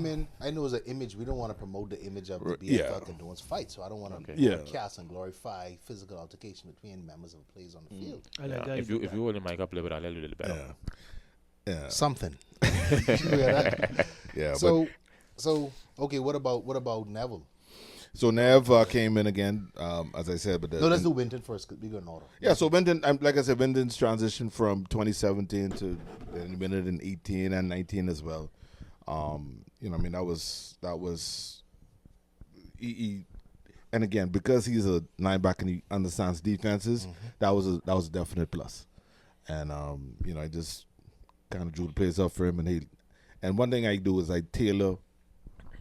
know it's an image. We don't want to promote the image of the BFFL condones fight, so I don't want to cast and glorify physical altercation between members of players on the field. I like that. If you hold the mic up a little bit, I'll a little better. Yeah. Something. Yeah. So okay. What about Neville? So Nev came in again, as I said. But let's do Winton first. We go in order. Yeah. So Winton, like I said, Winton's transition from 2017 to then Winton in 18 and 19 as well. That was he and again, because he's a linebacker and he understands defenses, that was a definite plus. And I just kind of drew the plays up for him, and one thing I do is I tailor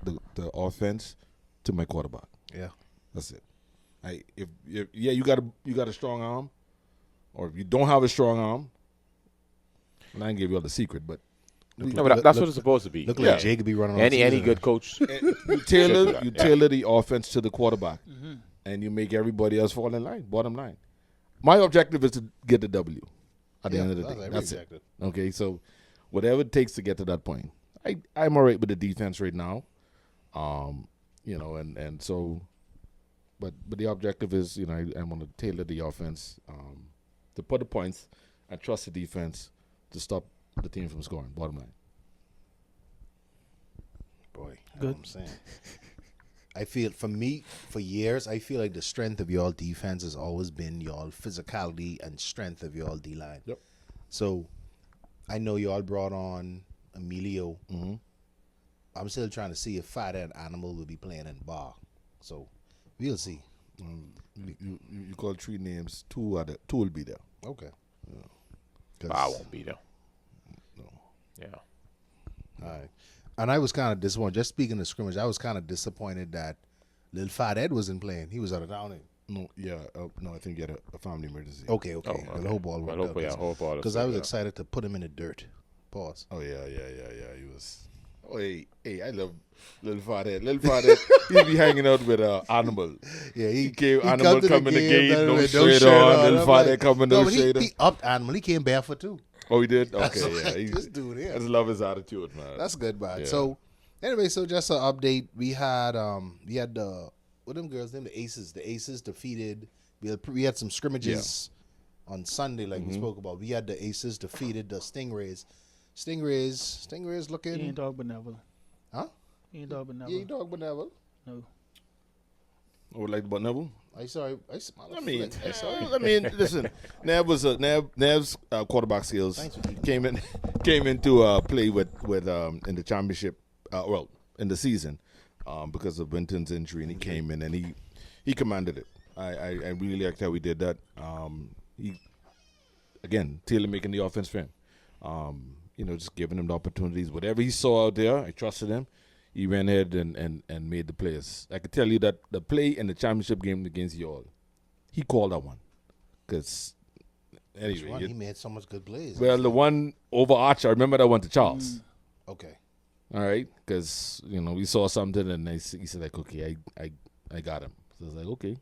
the offense to my quarterback. Yeah, that's it. If you got a strong arm, or if you don't have a strong arm, and I can give you all the secret, but that's what it's supposed to be. Look like Jake could be running. Any good coach. You tailor the offense to the quarterback, and you make everybody else fall in line. Bottom line, my objective is to get the W. At the end of the day, that's it. Okay, so whatever it takes to get to that point, I'm all right with the defense right now. And so, but the objective is, I want to tailor the offense to put the points and trust the defense to stop the team from scoring. Bottom line. Boy, good. I'm saying. I feel, for years, I feel like the strength of y'all defense has always been y'all physicality and strength of y'all D-line. Yep. So, I know y'all brought on Emilio. Mm-hmm. I'm still trying to see if Fat and Animal will be playing in bar. So, we'll see. You call 3 names. 2 will be there. Okay. I won't be there. No. Yeah. All right. And I was kind of disappointed. Just speaking of scrimmage, I was kind of disappointed that Lil Fat Ed wasn't playing. He was out of town. No, I think he had a family emergency. Okay. The whole ball worked out. Whole ball. Because I was excited to put him in the dirt. Pause. Oh, yeah. He was. Oh, hey, I love Lil Fat Ed. Lil Fat Ed, he'd be hanging out with Animal. Yeah, he came, Animal come in the game, no shirt on. Lil Fat Ed coming, no shirt on. He upped Animal. He came barefoot, too. Oh, he did? Okay, This dude here. I just love his attitude, man. That's good, man. Yeah. So, anyway, just an update. We had the, what them girls' name? The Aces defeated. We had some scrimmages on Sunday, like we spoke about. We had the Aces defeated the Stingrays. Stingrays looking. He ain't dog but Neville. Huh? He ain't dog but Neville. Yeah, he dog but Neville. No. Oh, like about Neville? Listen, Nev's quarterback skills came into play with in the championship, in the season, because of Winton's injury, and he came in and he commanded it. I really liked how we did that. Taylor making the offense for him. Just giving him the opportunities. Whatever he saw out there, I trusted him. He ran ahead and made the plays. I could tell you that the play in the championship game against y'all, he called that one. Because, anyway. He made so much good plays. Well, the one over Archer, I remember that one to Charles. Okay. All right? Because, we saw something and he said, like, okay, I got him. So I was like, okay.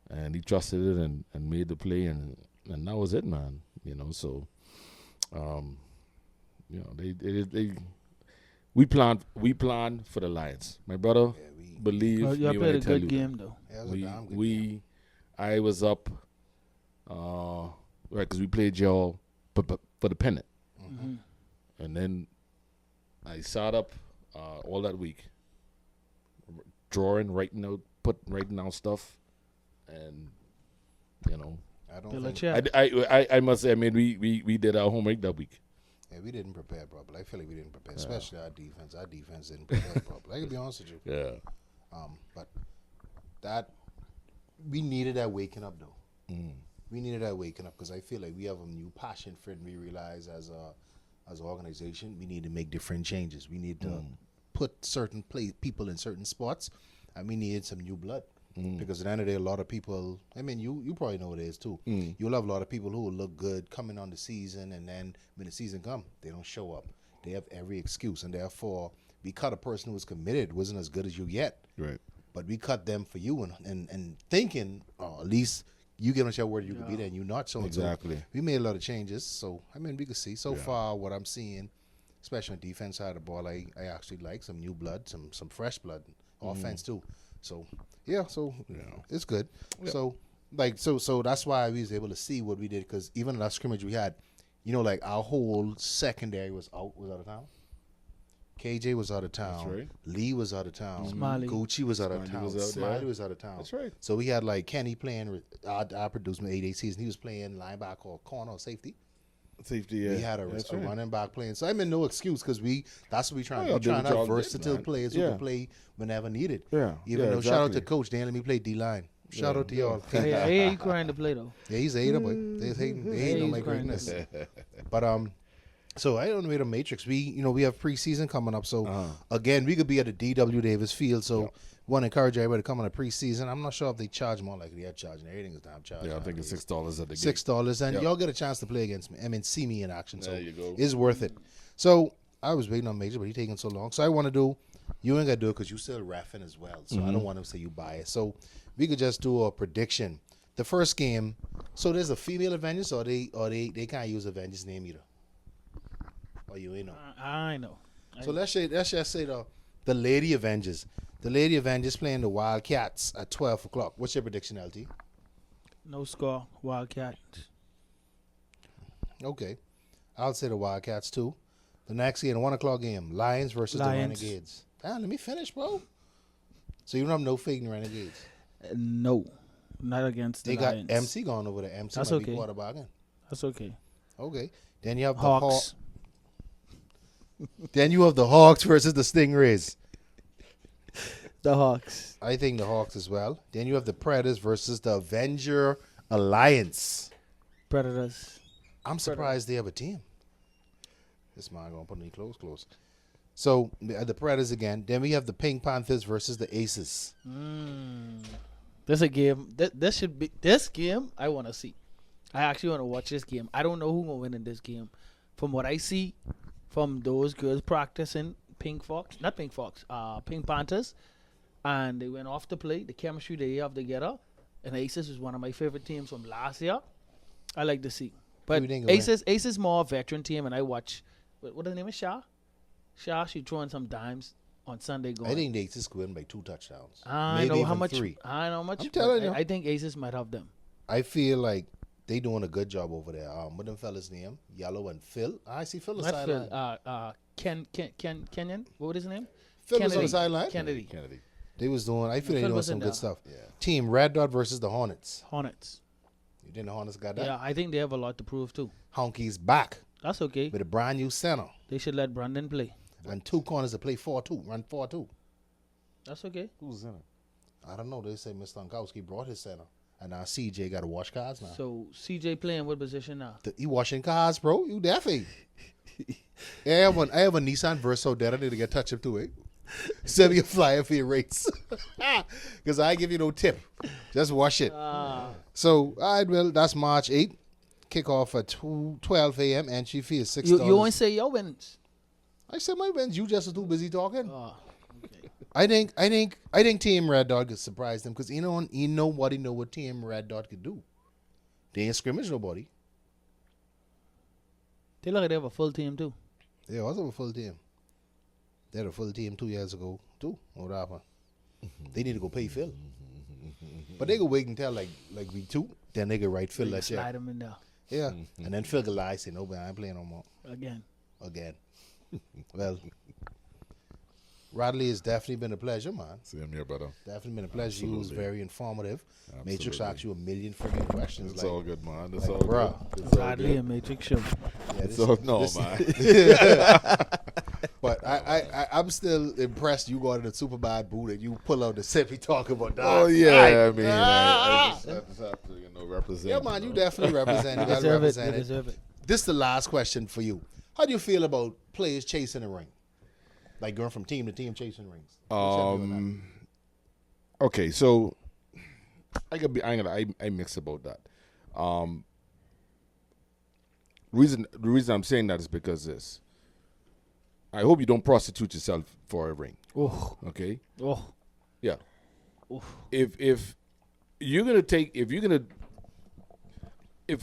And he trusted it and made the play, and that was it, man. So, we planned for the Lions. My brother, believe y'all me played when I a tell good you game, though. Yeah, it was a damn good game. I was up, right, because we played y'all for the pennant. Mm-hmm. And then I sat up all that week, writing out stuff, and I must say, we did our homework that week. Yeah, we didn't prepare properly. I feel like we didn't prepare, especially our defense. Our defense didn't prepare properly. I can be honest with you. Yeah. But that we needed that waking up though. We needed that waking up because I feel like we have a new passion for it, and we realize as an organization we need to make different changes. We need to put certain people in certain spots, and we needed some new blood. Because at the end of the day, a lot of people, I mean, you probably know what it is too. You'll have a lot of people who will look good coming on the season, and then when the season comes, they don't show up. They have every excuse, and therefore, we cut a person who was committed, wasn't as good as you yet. Right. But we cut them for you and thinking, at least you get on your word you could be there, and you're not. So Exactly. we made a lot of changes. So, I mean, we could see so far what I'm seeing, especially on the defense side of the ball, I actually like some new blood, some fresh blood, offense too. So, it's good. Yeah. So that's why we was able to see what we did, because even in that scrimmage we had, like our whole secondary was out of town. KJ was out of town. That's right. Lee was out of town. Smiley. Gucci was out of Smiley town. was out, Smiley yeah. was out of town. That's right. So we had like Kenny playing. I produced my 8-8 season. He was playing linebacker or corner or safety. Safety, yeah. We had a That's right. running back playing. So I mean, no excuse, because that's what we trying. Oh, We're trying to y'all have did, versatile man. players who Yeah. can play whenever needed. Yeah. Even Yeah, though shout out to exactly. Coach, they let me play D-line. Shout out to y'all. Hey, I hear you crying to play though. Yeah, he's a hater, boy. They hating on my he's crying. greatness. But so I don't know the matrix. We have preseason coming up. So again, we could be at the DW Davis Field. So want to encourage everybody to come on a preseason. I'm not sure if they charge more, like they're charging. Everything is damn charged. Yeah, I think it's $6 at the gate. $6, and Yep. y'all get a chance to play against me. I mean, see me in action. So There you go. it's worth it. So I was waiting on Major, but he taking so long. So I want to do. You ain't got to do it because you still reffing as well. So I don't want to say you biased. So we could just do a prediction. The first game. So there's a female Avengers, or they can't use Avengers name either. Or you ain't know. I know. So let's just say the Lady Avengers. The Lady Avengers playing the Wildcats at 12 o'clock. What's your prediction, LT? No score. Wildcat. Okay. I'll say the Wildcats too. The next game, the 1 o'clock game, Lions versus Lions. the Renegades. Let me finish, bro. So you don't have no faith in the Renegades. No, not against the They got Lions. MC going over there. MC That's might be okay. quarterbacking. That's okay. Okay. Then you have the Hawks. Then you have the Hawks versus the Stingrays. The Hawks. I think the Hawks as well. Then you have the Predators versus the Avenger Alliance. Predators. I'm surprised they have a team. This man gonna put me close. So the Predators again. Then we have the Pink Panthers versus the Aces. This a game. This should be this game. I want to see. I actually want to watch this game. I don't know who gonna win in this game. From what I see, from those girls practicing Pink Panthers, and they went off to play. The chemistry they have together, and Aces is one of my favorite teams from last year. I like to see. But Who think will win? Aces more a veteran team, and I watch. What her name is? Shah, she throwing some dimes on Sunday. Going. I think the Aces could win by 2 touchdowns. I Maybe know how even much. 3. I know how much. I'm but telling you. I think Aces might have them. I feel like they doing a good job over there. What them fellas name? Yellow and Phil. I see Phil on the Not Phil. sideline. Kenyon. What was his name? Phil was on the sideline. Kennedy. Kennedy. They was doing. I feel they Phil doing was some in good there. stuff. Yeah. Team Red Dot versus the Hornets. Hornets. You think the Hornets got that? Yeah, I think they have a lot to prove too. Honky's back That's okay. with a brand new center They should let Brandon play. and 2 corners to play 4-2, run 4-2. That's okay. Who's in it? I don't know. They say Mr. Unkowski brought his center, and now CJ got to wash cards now. So CJ playing what position now? He washing cars, bro. You definitely. I have a Nissan Verso that I need to get touch up to it. Send me a flyer for your rates. Because I give you no tip. Just wash it. So, all right, well, that's March 8th. Kickoff at 12 a.m. Entry fee is $6. You won't say your wins. I said my wins. You just too busy talking. Oh, okay. I think Team Red Dot could surprise them because nobody know what Team Red Dot could do. They ain't scrimmage nobody. They look like they have a full team too. They also have a full team. They had a full team 2 years ago too. What happened? They need to go pay Phil. But they go wait until like week 2. Then they can write Phil that Slide shit. them in there Yeah. And then Phil can lie, say, no, but I ain't playing no more. again. Again. Well, Radley, it's definitely been a pleasure, man. Same here, brother. Definitely been a pleasure. You was Absolutely. very informative. Matrix Absolutely. asked you a million freaking questions. It's like, all good, man. It's like, all bruh. good. It's all Radley good. and Matrix show. yeah, It's all, no, this- man. But I'm still impressed you go to the super bad boot and you pull out the sippy talk about that. Oh, yeah. Right. I mean, I just have to, represent. Yeah, man, you definitely represent. You They gotta deserve it. represent They it. deserve it. This is the last question for you. How do you feel about players chasing the ring? Like going from team to team chasing rings? What's your view on Okay, so I mix about that. The reason I'm saying that is because this. I hope you don't prostitute yourself for a ring. Oh, Okay. oh, Yeah. oh. If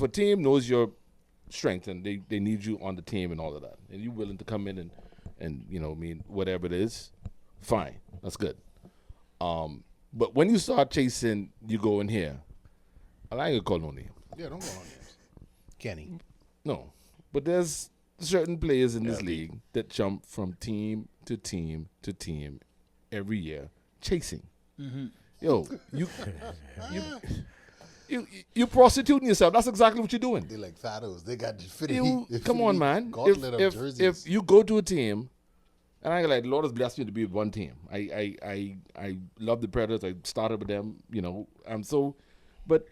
a team knows your strength and they need you on the team and all of that, and you're willing to come in and whatever it is, fine, that's good. But when you start chasing, you go in here. I ain't gonna call no name. Yeah, don't go on names. Kenny. No, but there's certain players in this league that jump from team to team to team every year chasing. Mm-hmm. Yo, you prostituting yourself. That's exactly what you're doing. They like fatos. They got Come on, man. Gauntlet of jerseys. If you go to a team, and I like, Lord has blessed me to be with one team. I love the Predators. I started with them. But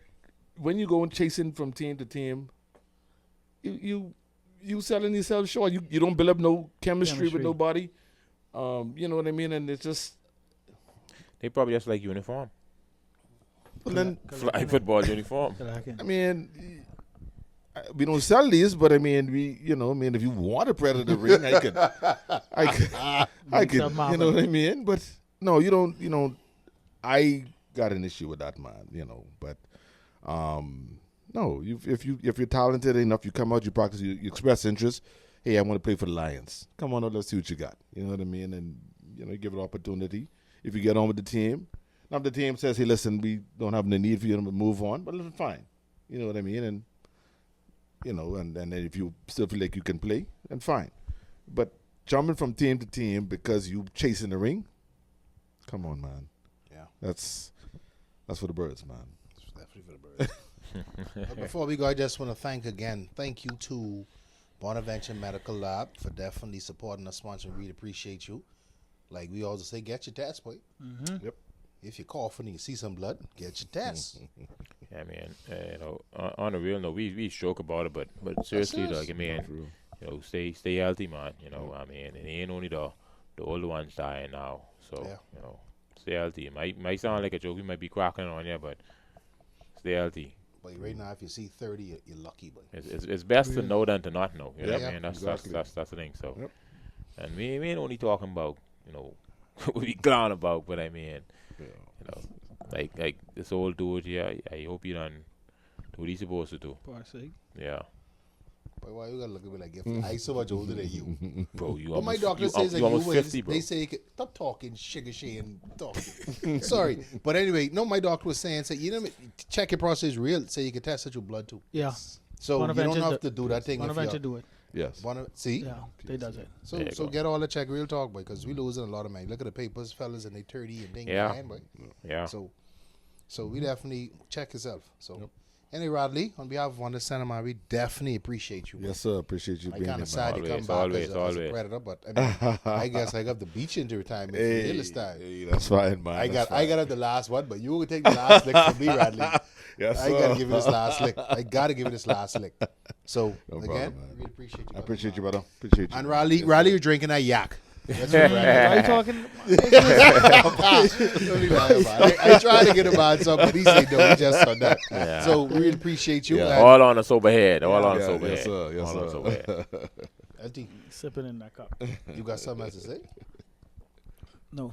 when you go and chasing from team to team, you selling yourself short. You don't build up no chemistry with nobody. You know what I mean? And it's just They probably just like uniform. But then Flag football uniform. I mean, we don't sell these, but I mean, if you want a Predator ring, I could, you know what I mean? But no, you don't, I got an issue with that, man, but, no, if you're talented enough, you come out, you practice, you express interest. Hey, I want to play for the Lions. Come on, let's see what you got. You know what I mean? And, you give it opportunity. If you get on with the team, now if the team says, hey, listen, we don't have the need for you to move on, but listen, fine. You know what I mean? And, and then if you still feel like you can play, then fine. But jumping from team to team because you chasing the ring, come on, man. Yeah. That's for the birds, man. It's definitely for the birds. But before we go, I just want to thank you to Bonaventure Medical Lab for definitely supporting us, sponsoring. We appreciate you. Like we always say, get your test, boy. Mm-hmm. Yep. If you're coughing and you see some blood, get your test. Yeah, man. On a real note, we joke about it, but seriously, like, stay healthy, man. And it ain't only the older ones dying now. So, stay healthy. It might sound like a joke. We might be cracking on you, but stay healthy. But right now, if you see 30, you're lucky, boy. It's best to know than to not know. You know what I mean? That's the thing. So, and we ain't only talking about what we clown about, but I mean, like this old dude here. I hope you done what he's supposed to do. Yeah. But why you gotta look at me like if I so much older than you, bro? You but almost, my doctor you, says you that almost you 50, bro. They say stop talking sugar shit and talking. Sorry, but anyway, no, my doctor was saying check your prostate real, so you can test it your blood too. Yeah. So you don't have to do that thing. Bonaventure do it. Yes. See? Yeah, they does it. So get all the check real talk, boy, because we losing a lot of money. Look at the papers, fellas, and they 30 and thing behind, boy. Yeah. So we definitely check yourself. So anyway, Radley, on behalf of UnderCenter, man, we definitely appreciate you. Yes, sir. Appreciate you being here. I kind of sad you come back as a Predator, but I mean, I guess I got the beach into retirement for this time. Hey, that's fine, man. I got up the last one, but you will take the last lick from me, Radley. Yes, I gotta give you this last lick. I gotta give you this last lick. So No again, problem, I really appreciate you. I appreciate you, brother. Appreciate you. And Radley, you're drinking that yak. That's what Are you talking? I tried to get him on something, but he said no. He just on that. Yeah. So we really appreciate you. Yeah. All on a sober head. All on a Yeah, sober yes, head. sir. Yes, All on a sir. sober head. LT, Sipping in that cup. you got something else to say? No.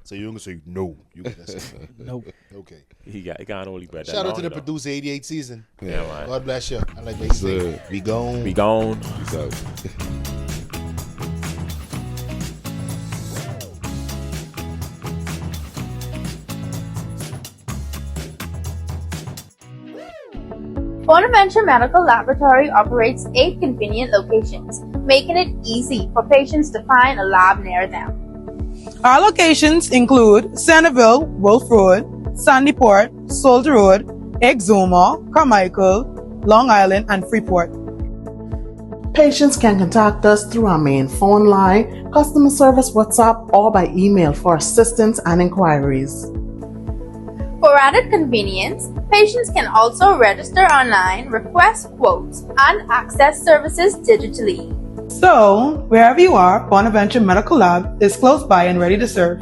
So you're gonna say no. You got to say No. okay. He can't only bet that Shout out long, to the though. producer, 88 season. Yeah, man. God bless you. I like what you say. sir. We gone. Be gone. Peace out. Bonaventure Medical Laboratory operates 8 convenient locations, making it easy for patients to find a lab near them. Our locations include Centerville, Wolf Road, Sandyport, Soldier Road, Exuma, Carmichael, Long Island, and Freeport. Patients can contact us through our main phone line, customer service WhatsApp, or by email for assistance and inquiries. For added convenience, patients can also register online, request quotes, and access services digitally. So, wherever you are, Bonaventure Medical Lab is close by and ready to serve.